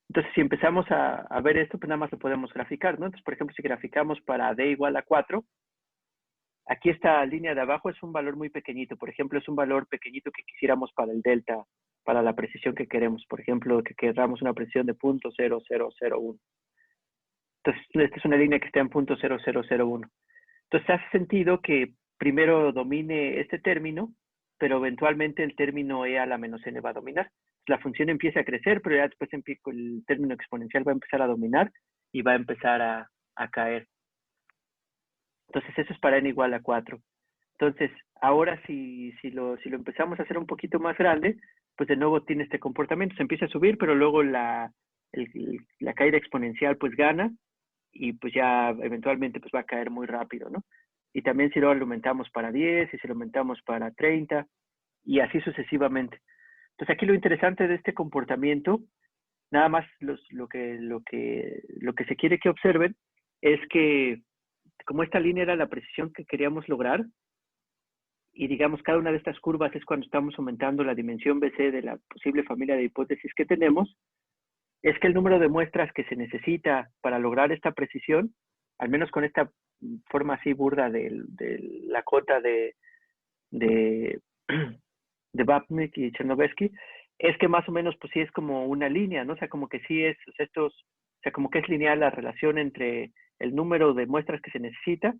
Entonces, si empezamos a ver esto, pues nada más lo podemos graficar, ¿no? Entonces, por ejemplo, si graficamos para d igual a 4, aquí esta línea de abajo es un valor muy pequeñito. Por ejemplo, es un valor pequeñito que quisiéramos para el delta, para la precisión que queremos. Por ejemplo, que queramos una precisión de 0.0001. Entonces, esta es una línea que está en 0.0001. Entonces, hace sentido que primero domine este término, pero eventualmente el término e a la menos n va a dominar. La función empieza a crecer, pero ya después el término exponencial va a empezar a dominar y va a empezar a caer. Entonces, eso es para n igual a 4. Entonces, ahora si lo empezamos a hacer un poquito más grande, pues de nuevo tiene este comportamiento. Se empieza a subir, pero luego la caída exponencial pues gana y pues ya eventualmente pues va a caer muy rápido, ¿no? Y también si lo aumentamos para 10 y si lo aumentamos para 30 y así sucesivamente. Entonces aquí lo interesante de este comportamiento, nada más lo que se quiere que observen es que como esta línea era la precisión que queríamos lograr, y digamos cada una de estas curvas es cuando estamos aumentando la dimensión BC de la posible familia de hipótesis que tenemos, es que el número de muestras que se necesita para lograr esta precisión, al menos con esta forma así burda de la cota de Vapnik y Chernovsky, es que más o menos pues sí es como una línea, ¿no? O sea, como que sí es, o sea, como que es lineal la relación entre el número de muestras que se necesita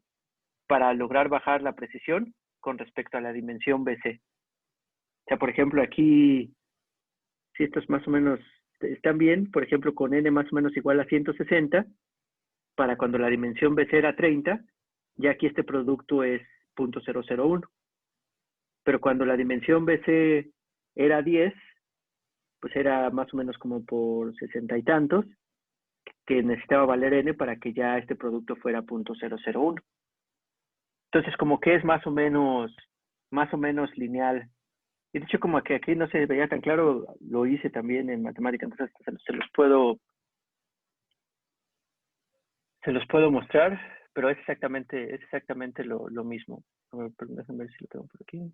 para lograr bajar la precisión con respecto a la dimensión BC. O sea, por ejemplo, aquí, si estos más o menos están bien, por ejemplo, con n más o menos igual a 160, para cuando la dimensión BC era 30, ya aquí este producto es 0.001. Pero cuando la dimensión BC era 10, pues era más o menos como por 60 y tantos, que necesitaba valer n para que ya este producto fuera 0.001. Entonces, como que es más o menos lineal. Y de hecho, como que aquí no se veía tan claro, lo hice también en matemática, entonces se los puedo mostrar, pero es exactamente lo mismo. A ver, déjame ver si lo tengo por aquí.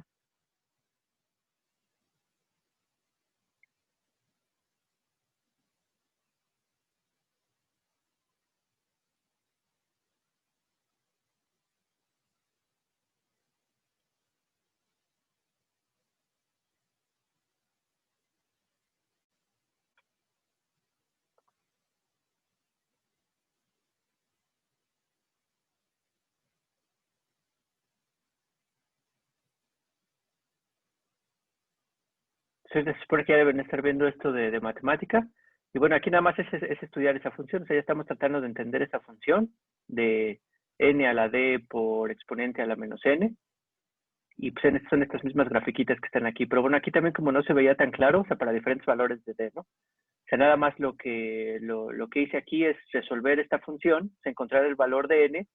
Entonces, se supone que ya deben estar viendo esto de matemática. Y bueno, aquí nada más es estudiar esa función. O sea, ya estamos tratando de entender esa función de n a la d por exponente a la menos n. Y pues son estas mismas grafiquitas que están aquí. Pero bueno, aquí también como no se veía tan claro, o sea, para diferentes valores de d, ¿no? O sea, nada más lo que hice aquí es resolver esta función, o sea, encontrar el valor de n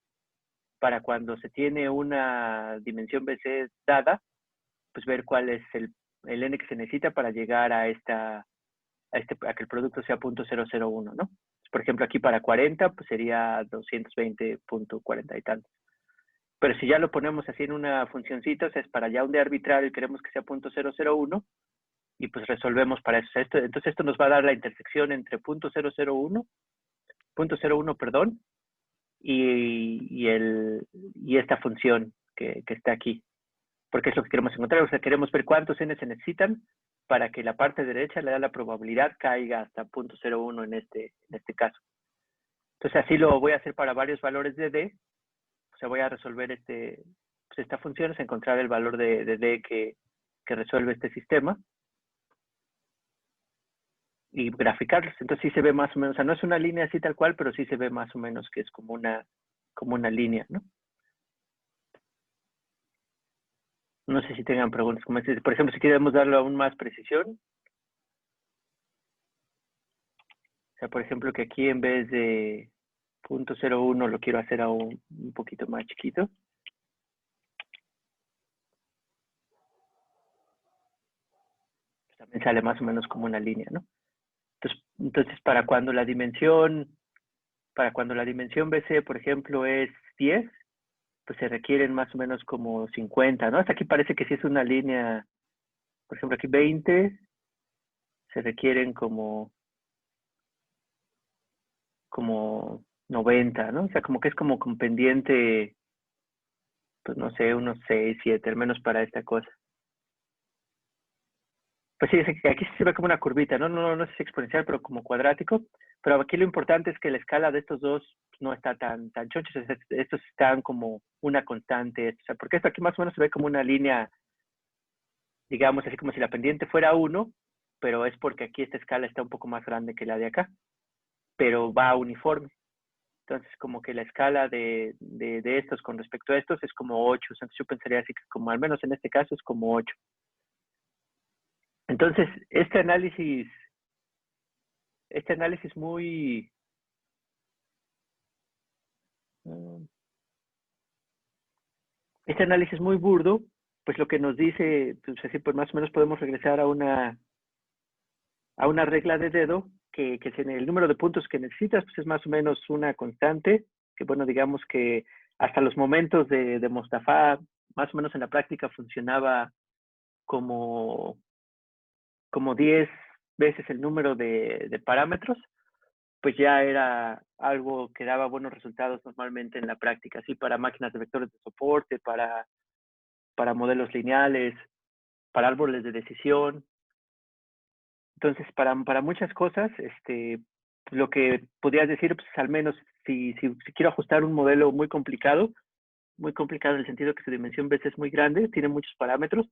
para cuando se tiene una dimensión BC dada, pues ver cuál es el n que se necesita para llegar a que el producto sea 0.001, ¿no? Por ejemplo, aquí para 40, pues sería 220.40 y tantos. Pero si ya lo ponemos así en una funcioncita, o sea, es para ya un de arbitrario y queremos que sea 0.001, y pues resolvemos para eso. Entonces esto nos va a dar la intersección entre 0.01, perdón, y esta función que está aquí. Porque es lo que queremos encontrar. O sea, queremos ver cuántos n se necesitan para que la parte derecha le da la probabilidad caiga hasta 0.01 en este caso. Entonces así lo voy a hacer para varios valores de d. O sea, voy a resolver esta función, es encontrar el valor de d que resuelve este sistema y graficarlos. Entonces sí se ve más o menos, o sea, no es una línea así tal cual, pero sí se ve más o menos que es como una línea, ¿no? No sé si tengan preguntas. Por ejemplo, si queremos darle aún más precisión. O sea, por ejemplo, que aquí en vez de 0.01 lo quiero hacer aún un poquito más chiquito. Pues también sale más o menos como una línea, ¿no? Entonces para cuando la dimensión BC, por ejemplo, es 10, pues se requieren más o menos como 50, ¿no? Hasta aquí parece que sí es una línea, por ejemplo, aquí 20, se requieren como 90, ¿no? O sea, como que es como con pendiente, pues no sé, unos 6, 7, al menos para esta cosa. Pues sí, aquí se ve como una curvita, ¿no? No sé si exponencial, pero como cuadrático. Pero aquí lo importante es que la escala de estos dos no está tan choncha. Estos están como una constante. O sea, porque esto aquí más o menos se ve como una línea, digamos, así como si la pendiente fuera 1, pero es porque aquí esta escala está un poco más grande que la de acá, pero va uniforme. Entonces, como que la escala de estos con respecto a estos es como 8. Entonces, yo pensaría así que como al menos en este caso es como 8. Entonces, este análisis muy burdo, pues lo que nos dice, pues así pues más o menos podemos regresar a una regla de dedo que en el número de puntos que necesitas, pues es más o menos una constante, que bueno, digamos que hasta los momentos de Mostafa, más o menos en la práctica funcionaba como 10 veces el número de parámetros, pues ya era algo que daba buenos resultados normalmente en la práctica, así para máquinas de vectores de soporte, para modelos lineales, para árboles de decisión. Entonces, para muchas cosas, lo que podrías decir, pues al menos si quiero ajustar un modelo muy complicado en el sentido que su dimensión BC es muy grande, tiene muchos parámetros,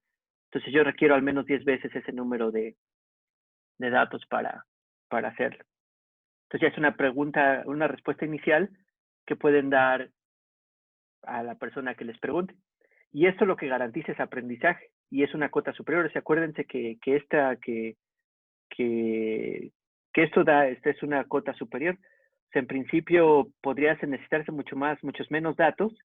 entonces yo requiero al menos 10 veces ese número de datos para hacerlo. Entonces ya es una respuesta inicial que pueden dar a la persona que les pregunte. Y esto lo que garantiza es aprendizaje y es una cota superior. O sea, acuérdense que esto esta es una cota superior. O sea, en principio podrías necesitarse muchos menos datos,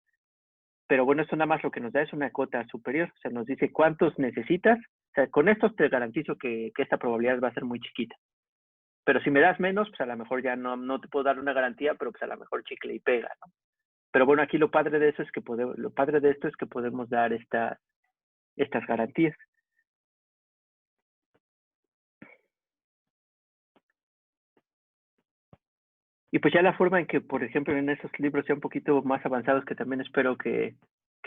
pero bueno, esto nada más lo que nos da es una cota superior. O sea, nos dice cuántos necesitas. O sea, con esto te garantizo que esta probabilidad va a ser muy chiquita. Pero si me das menos, pues a lo mejor ya no te puedo dar una garantía, pero pues a lo mejor chicle y pega, ¿no? Pero bueno, aquí lo padre de esto es que podemos dar estas garantías. Y pues ya la forma en que, por ejemplo, en esos libros ya un poquito más avanzados, que también espero que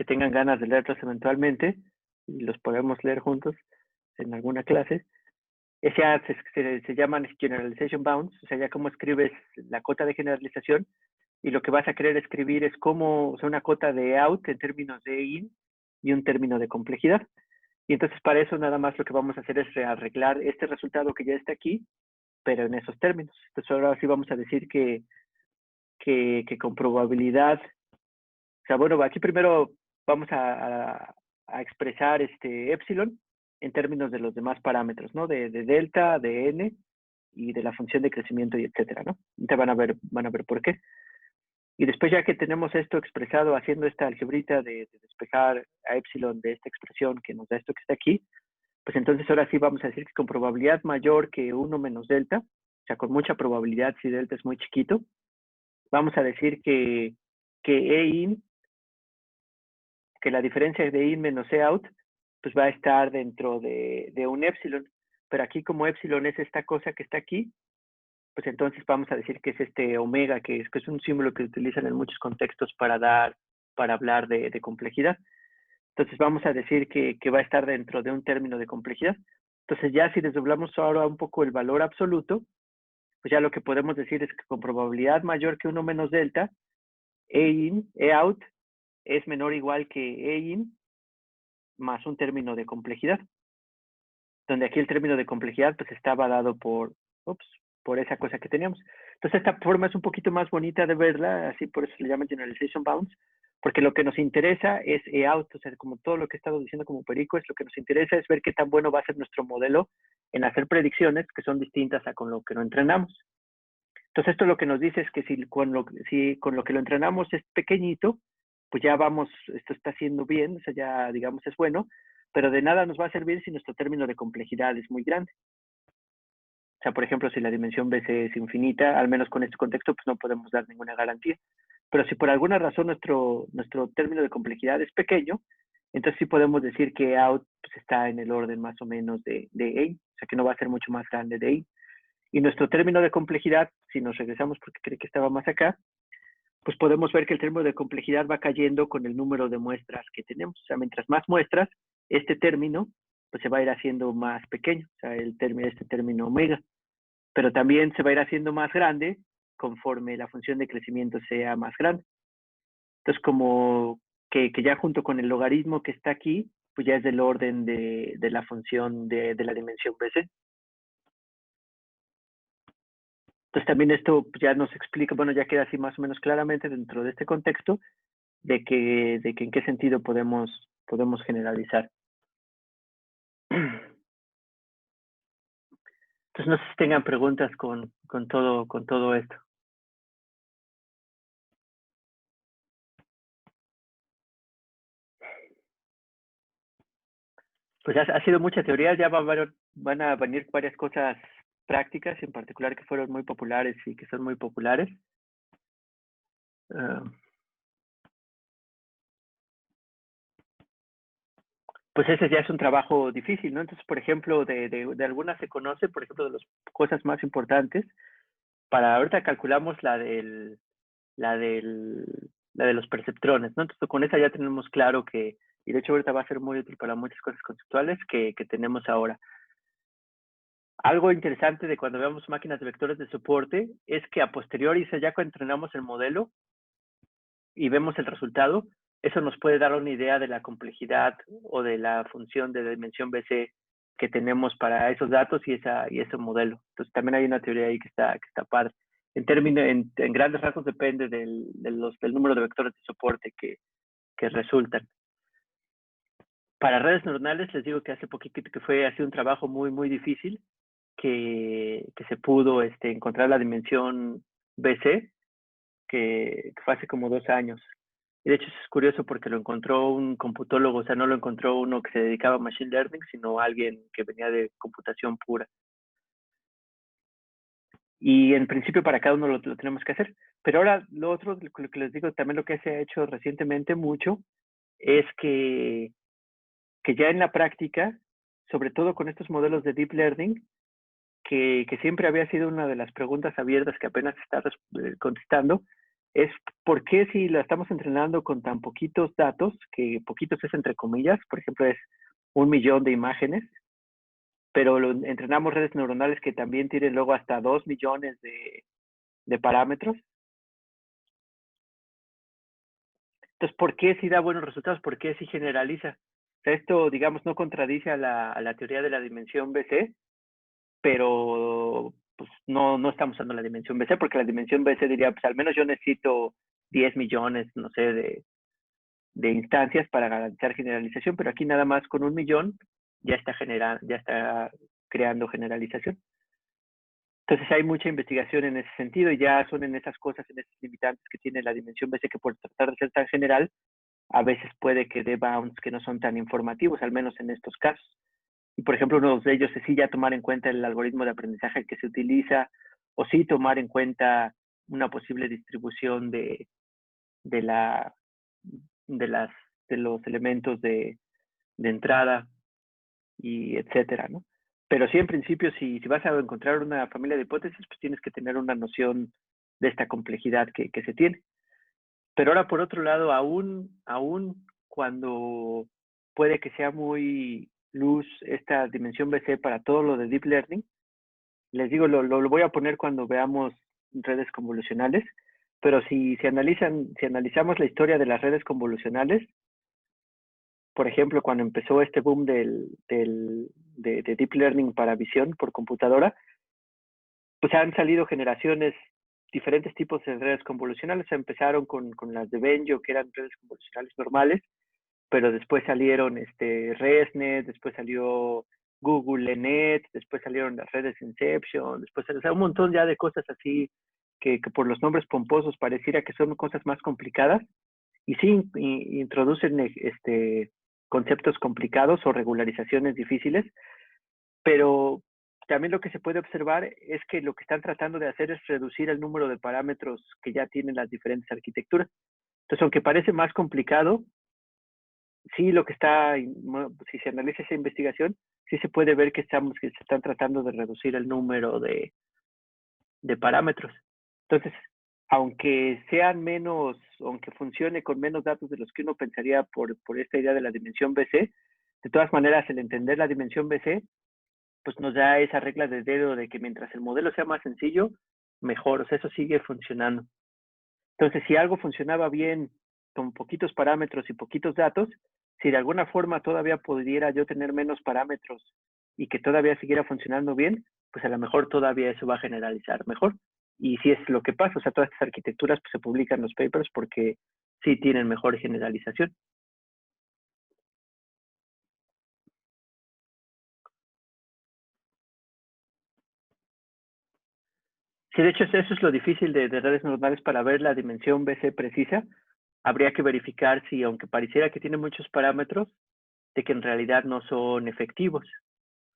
tengan ganas de leerlos eventualmente, y los podemos leer juntos en alguna clase, se llaman generalization bounds, o sea, ya cómo escribes la cota de generalización, y lo que vas a querer escribir es como, o sea, una cota de out en términos de in y un término de complejidad. Y entonces para eso nada más lo que vamos a hacer es arreglar este resultado que ya está aquí, pero en esos términos. Entonces ahora sí vamos a decir que con probabilidad, o sea, bueno, aquí primero vamos a expresar epsilon en términos de los demás parámetros, ¿no? De delta, de n y de la función de crecimiento y etcétera, ¿no? Entonces van a ver por qué. Y después ya que tenemos esto expresado haciendo esta algebrita de despejar a epsilon de esta expresión que nos da esto que está aquí, pues entonces ahora sí vamos a decir que con probabilidad mayor que 1 menos delta, o sea, con mucha probabilidad si delta es muy chiquito, vamos a decir que E-in, que la diferencia de in menos E-out, pues va a estar dentro de un epsilon. Pero aquí como epsilon es esta cosa que está aquí, pues entonces vamos a decir que es este omega, que es un símbolo que utilizan en muchos contextos para hablar de complejidad. Entonces vamos a decir que va a estar dentro de un término de complejidad. Entonces ya si desdoblamos ahora un poco el valor absoluto, pues ya lo que podemos decir es que con probabilidad mayor que 1 menos delta, E-in, E-out es menor o igual que E-in más un término de complejidad, donde aquí el término de complejidad pues estaba dado por esa cosa que teníamos. Entonces esta forma es un poquito más bonita de verla, así por eso se le llama generalization bounds, porque lo que nos interesa es E-out, o sea, como todo lo que he estado diciendo como perico, es lo que nos interesa es ver qué tan bueno va a ser nuestro modelo en hacer predicciones que son distintas a con lo que lo entrenamos. Entonces esto lo que nos dice es que si con lo que lo entrenamos es pequeñito, pues ya vamos, esto está haciendo bien, o sea, ya digamos es bueno, pero de nada nos va a servir si nuestro término de complejidad es muy grande. O sea, por ejemplo, si la dimensión BC es infinita, al menos con este contexto, pues no podemos dar ninguna garantía. Pero si por alguna razón nuestro término de complejidad es pequeño, entonces sí podemos decir que out pues, está en el orden más o menos de A, o sea que no va a ser mucho más grande de A. Y nuestro término de complejidad, si nos regresamos porque creí que estaba más acá, pues podemos ver que el término de complejidad va cayendo con el número de muestras que tenemos. O sea, mientras más muestras, este término pues se va a ir haciendo más pequeño, o sea, este término omega. Pero también se va a ir haciendo más grande conforme la función de crecimiento sea más grande. Entonces, como que ya junto con el logaritmo que está aquí, pues ya es del orden de la función de la dimensión BC. Entonces también esto ya nos explica, bueno, ya queda así más o menos claramente dentro de este contexto de que en qué sentido podemos generalizar. Entonces no sé si tengan preguntas con todo esto. Pues ha sido mucha teoría, ya van a venir varias cosas prácticas, en particular que fueron muy populares y que son muy populares. Pues ese ya es un trabajo difícil, ¿no? Entonces, por ejemplo, de algunas se conoce, por ejemplo, de las cosas más importantes. Para ahorita calculamos la de los perceptrones, ¿no? Entonces, con esa ya tenemos claro que, y de hecho ahorita va a ser muy útil para muchas cosas conceptuales que tenemos ahora. Algo interesante de cuando veamos máquinas de vectores de soporte es que a posteriori, ya cuando entrenamos el modelo y vemos el resultado, eso nos puede dar una idea de la complejidad o de la función de dimensión BC que tenemos para esos datos y ese modelo. Entonces también hay una teoría ahí que está padre. En grandes rasgos depende del número de vectores de soporte que resultan. Para redes neuronales les digo que hace poquito que ha sido un trabajo muy, muy difícil que se pudo encontrar la dimensión BC, que fue hace como 2 años. Y de hecho es curioso porque lo encontró un computólogo, o sea, no lo encontró uno que se dedicaba a Machine Learning, sino alguien que venía de computación pura. Y en principio para cada uno lo tenemos que hacer. Pero ahora lo otro, lo que les digo, también lo que se ha hecho recientemente mucho, es que ya en la práctica, sobre todo con estos modelos de Deep Learning, que siempre había sido una de las preguntas abiertas que apenas está contestando, es por qué si la estamos entrenando con tan poquitos datos, que poquitos es entre comillas, por ejemplo es 1 millón de imágenes, pero entrenamos redes neuronales que también tienen luego hasta 2 millones de parámetros. Entonces, ¿por qué si da buenos resultados? ¿Por qué si generaliza? sea, esto, digamos, no contradice a la teoría de la dimensión BC, pero pues no estamos usando la dimensión BC, porque la dimensión BC diría, pues al menos yo necesito 10 millones, no sé, de instancias para garantizar generalización, pero aquí nada más con 1 millón ya está creando generalización. Entonces hay mucha investigación en ese sentido y ya son en esas cosas, en esas limitantes que tiene la dimensión BC, que por tratar de ser tan general, a veces puede que dé bounds que no son tan informativos, al menos en estos casos. Y por ejemplo, uno de ellos es sí ya tomar en cuenta el algoritmo de aprendizaje que se utiliza, o sí tomar en cuenta una posible distribución de, la, de, las, de los elementos de entrada y etcétera, ¿no? Pero sí, en principio, si vas a encontrar una familia de hipótesis, pues tienes que tener una noción de esta complejidad que se tiene. Pero ahora, por otro lado, aún cuando puede que sea muy luz esta dimensión BC para todo lo de Deep Learning, les digo, lo voy a poner cuando veamos redes convolucionales, pero si analizamos la historia de las redes convolucionales, por ejemplo, cuando empezó este boom de Deep Learning para visión por computadora, pues han salido generaciones, diferentes tipos de redes convolucionales. Empezaron con las de Benjo, que eran redes convolucionales normales, pero después salieron ResNet, después salió Google Net, después salieron las redes Inception, después un montón ya de cosas así que por los nombres pomposos pareciera que son cosas más complicadas, y sí introducen conceptos complicados o regularizaciones difíciles, pero también lo que se puede observar es que lo que están tratando de hacer es reducir el número de parámetros que ya tienen las diferentes arquitecturas. Entonces, aunque parece más complicado, sí lo que está, si se analiza esa investigación, sí se puede ver que se están tratando de reducir el número de parámetros. Entonces, aunque sean menos, aunque funcione con menos datos de los que uno pensaría por esta idea de la dimensión BC, de todas maneras, el entender la dimensión BC, pues nos da esa regla de dedo de que mientras el modelo sea más sencillo, mejor. O sea, eso sigue funcionando. Entonces, si algo funcionaba bien con poquitos parámetros y poquitos datos, si de alguna forma todavía pudiera yo tener menos parámetros y que todavía siguiera funcionando bien, pues a lo mejor todavía eso va a generalizar mejor. Y si es lo que pasa, o sea, todas estas arquitecturas pues, se publican los papers porque sí tienen mejor generalización. Sí, de hecho, eso es lo difícil de redes neuronales para ver la dimensión BC precisa. Habría que verificar si, aunque pareciera que tiene muchos parámetros, de que en realidad no son efectivos.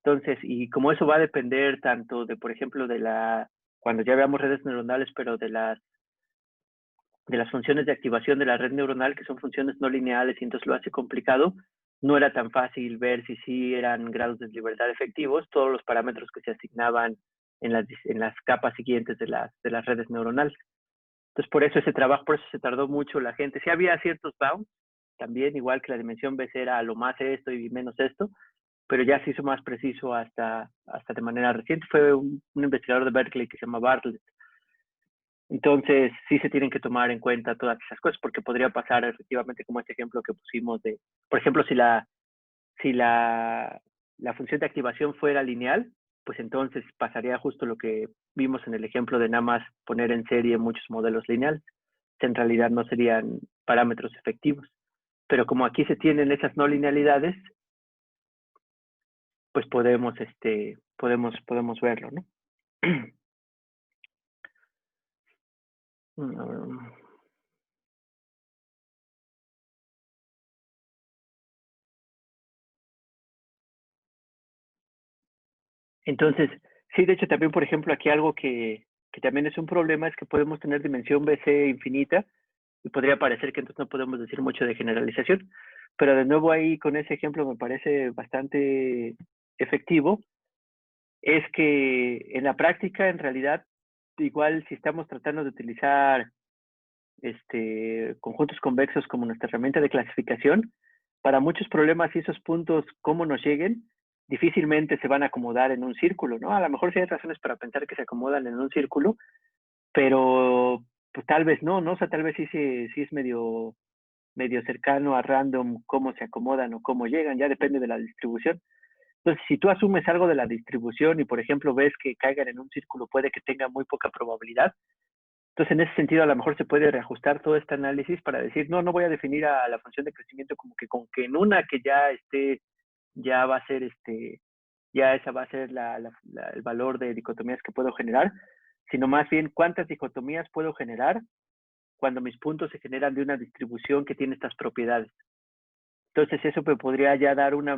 Entonces, y como eso va a depender tanto de, por ejemplo, cuando ya veamos redes neuronales, pero de las funciones de activación de la red neuronal, que son funciones no lineales, y entonces lo hace complicado, no era tan fácil ver si sí eran grados de libertad efectivos, todos los parámetros que se asignaban en las capas siguientes de las redes neuronales. Entonces, por eso se tardó mucho la gente. Sí había ciertos bounds, también igual que la dimensión BC era lo más esto y menos esto, pero ya se hizo más preciso hasta de manera reciente. Fue un investigador de Berkeley que se llama Bartlett. Entonces, sí se tienen que tomar en cuenta todas esas cosas, porque podría pasar efectivamente como este ejemplo que pusimos de, por ejemplo, si la función de activación fuera lineal, pues entonces pasaría justo lo que vimos en el ejemplo de nada más poner en serie muchos modelos lineales, que en realidad no serían parámetros efectivos. Pero como aquí se tienen esas no linealidades, pues podemos verlo, ¿no? Entonces, sí, de hecho también, por ejemplo, aquí algo que también es un problema es que podemos tener dimensión BC infinita y podría parecer que entonces no podemos decir mucho de generalización, pero de nuevo ahí con ese ejemplo me parece bastante efectivo, es que en la práctica, en realidad, igual si estamos tratando de utilizar conjuntos convexos como nuestra herramienta de clasificación, para muchos problemas y esos puntos, cómo nos lleguen, difícilmente se van a acomodar en un círculo, ¿no? A lo mejor sí hay razones para pensar que se acomodan en un círculo, pero pues tal vez no, ¿no? O sea, tal vez sí es medio medio cercano a random cómo se acomodan o cómo llegan, ya depende de la distribución. Entonces, si tú asumes algo de la distribución y, por ejemplo, ves que caigan en un círculo, puede que tenga muy poca probabilidad. Entonces, en ese sentido, a lo mejor se puede reajustar todo este análisis para decir, no voy a definir a la función de crecimiento como que con que en una que ya esté, ya va a ser ya esa va a ser el valor de dicotomías que puedo generar, sino más bien cuántas dicotomías puedo generar cuando mis puntos se generan de una distribución que tiene estas propiedades. Entonces eso me podría ya dar una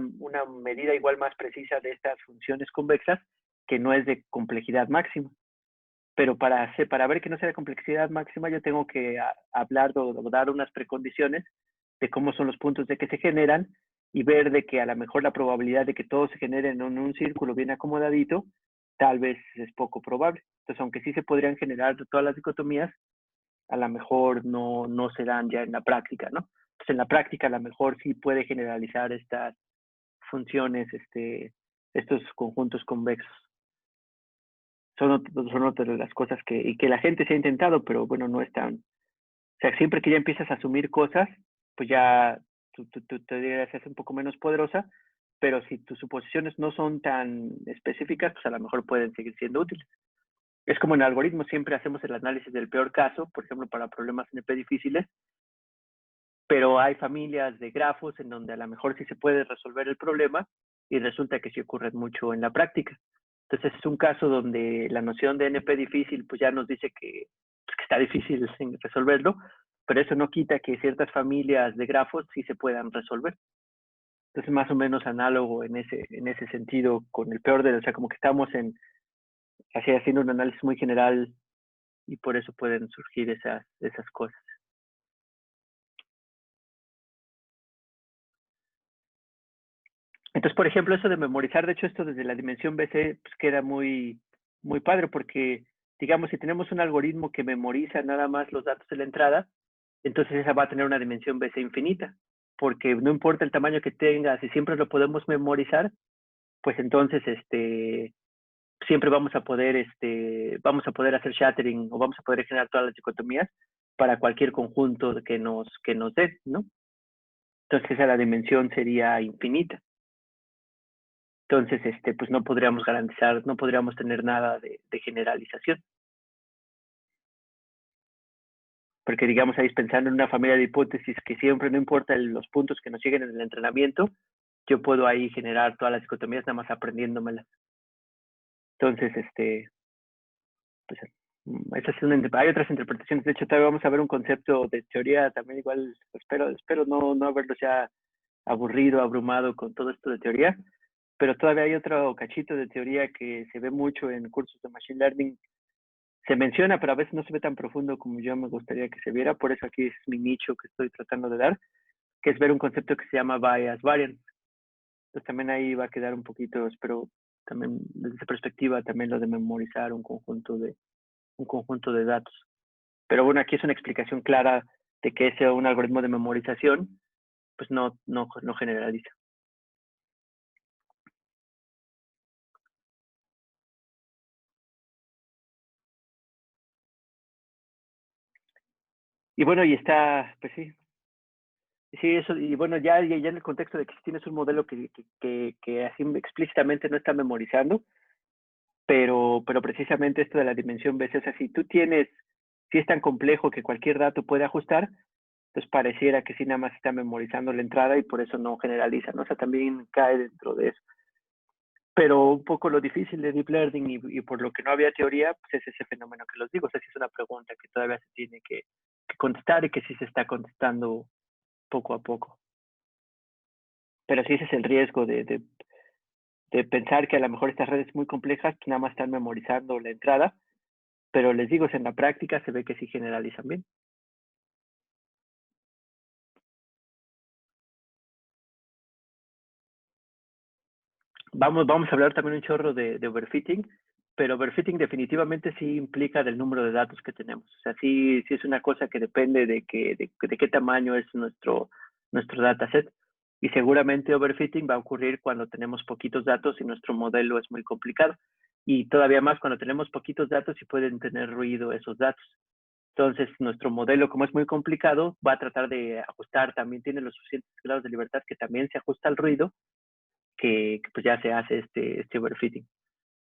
medida igual más precisa de estas funciones convexas que no es de complejidad máxima. Pero para ver que no sea de complejidad máxima, yo tengo que hablar o dar unas precondiciones de cómo son los puntos de que se generan y ver de que a lo mejor la probabilidad de que todo se genere en un círculo bien acomodadito, tal vez es poco probable. Entonces, aunque sí se podrían generar todas las dicotomías, a lo mejor no se dan ya en la práctica, ¿no? Entonces, en la práctica a lo mejor sí puede generalizar estas funciones, estos conjuntos convexos. Son otras de las cosas que la gente se ha intentado, pero bueno, no es tan... O sea, siempre que ya empiezas a asumir cosas, pues ya tu teoría se hace un poco menos poderosa, pero si tus suposiciones no son tan específicas, pues a lo mejor pueden seguir siendo útiles. Es como en algoritmos, siempre hacemos el análisis del peor caso, por ejemplo, para problemas NP difíciles, pero hay familias de grafos en donde a lo mejor sí se puede resolver el problema y resulta que sí ocurre mucho en la práctica. Entonces es un caso donde la noción de NP difícil pues ya nos dice que está difícil resolverlo, pero eso no quita que ciertas familias de grafos sí se puedan resolver. Entonces más o menos análogo en ese sentido con el peor o sea, como que estamos haciendo un análisis muy general y por eso pueden surgir esas cosas. Entonces, por ejemplo, eso de memorizar, de hecho, esto desde la dimensión BC pues, queda muy, muy padre porque, digamos, si tenemos un algoritmo que memoriza nada más los datos de la entrada, entonces esa va a tener una dimensión BC infinita, porque no importa el tamaño que tenga, si siempre lo podemos memorizar, pues entonces siempre vamos a poder hacer shattering o vamos a poder generar todas las dicotomías para cualquier conjunto que nos dé, ¿no? Entonces esa la dimensión sería infinita. Entonces, pues no podríamos garantizar, no podríamos tener nada de generalización. Porque, digamos, ahí pensando en una familia de hipótesis que siempre, no importa los puntos que nos lleguen en el entrenamiento, yo puedo ahí generar todas las dicotomías nada más aprendiéndomelas. Entonces, pues, hay otras interpretaciones. De hecho, todavía vamos a ver un concepto de teoría también igual, espero no haberlo ya aburrido, abrumado con todo esto de teoría, pero todavía hay otro cachito de teoría que se ve mucho en cursos de Machine Learning. Se menciona, pero a veces no se ve tan profundo como yo me gustaría que se viera. Por eso aquí es mi nicho que estoy tratando de dar, que es ver un concepto que se llama bias variance. Entonces también ahí va a quedar un poquito, espero, también desde esa perspectiva, también lo de memorizar un conjunto de datos. Pero bueno, aquí es una explicación clara de que ese un algoritmo de memorización, pues no generaliza. Y bueno, y está, pues sí. Sí, eso, y bueno, ya en el contexto de que si tienes un modelo que así explícitamente no está memorizando, pero precisamente esto de la dimensión BC, o sea, si es tan complejo que cualquier dato puede ajustar, pues pareciera que sí nada más está memorizando la entrada y por eso no generaliza, ¿no? O sea, también cae dentro de eso. Pero un poco lo difícil de Deep Learning y por lo que no había teoría, pues es ese fenómeno que los digo, o sea, sí es una pregunta que todavía se tiene que contestar y que sí se está contestando poco a poco. Pero sí ese es el riesgo de pensar que a lo mejor estas redes muy complejas nada más están memorizando la entrada, pero les digo, en la práctica se ve que sí generalizan bien. Vamos a hablar también un chorro de overfitting, pero overfitting definitivamente sí implica del número de datos que tenemos. O sea, sí es una cosa que depende de qué tamaño es nuestro dataset. Y seguramente overfitting va a ocurrir cuando tenemos poquitos datos y nuestro modelo es muy complicado. Y todavía más cuando tenemos poquitos datos y pueden tener ruido esos datos. Entonces, nuestro modelo, como es muy complicado, va a tratar de ajustar, también tiene los suficientes grados de libertad que también se ajusta al ruido, que pues ya se hace este overfitting.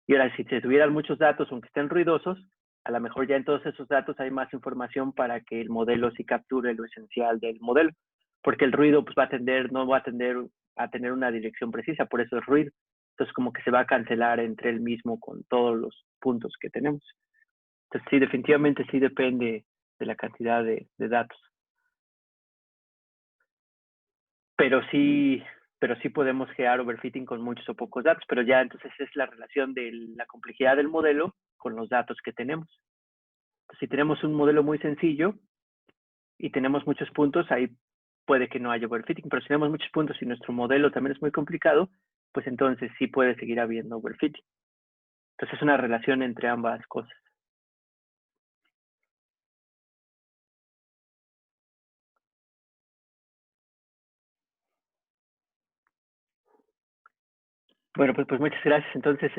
Y ahora, si se tuvieran muchos datos, aunque estén ruidosos, a lo mejor ya en todos esos datos hay más información para que el modelo sí capture lo esencial del modelo, porque el ruido pues no va a tender a tener una dirección precisa, por eso es ruido. Entonces como que se va a cancelar entre él mismo con todos los puntos que tenemos. Entonces sí, definitivamente sí depende de la cantidad de datos. Pero sí podemos crear overfitting con muchos o pocos datos, pero ya entonces es la relación de la complejidad del modelo con los datos que tenemos. Entonces, si tenemos un modelo muy sencillo y tenemos muchos puntos, ahí puede que no haya overfitting, pero si tenemos muchos puntos y nuestro modelo también es muy complicado, pues entonces sí puede seguir habiendo overfitting. Entonces es una relación entre ambas cosas. Bueno, pues muchas gracias. Entonces,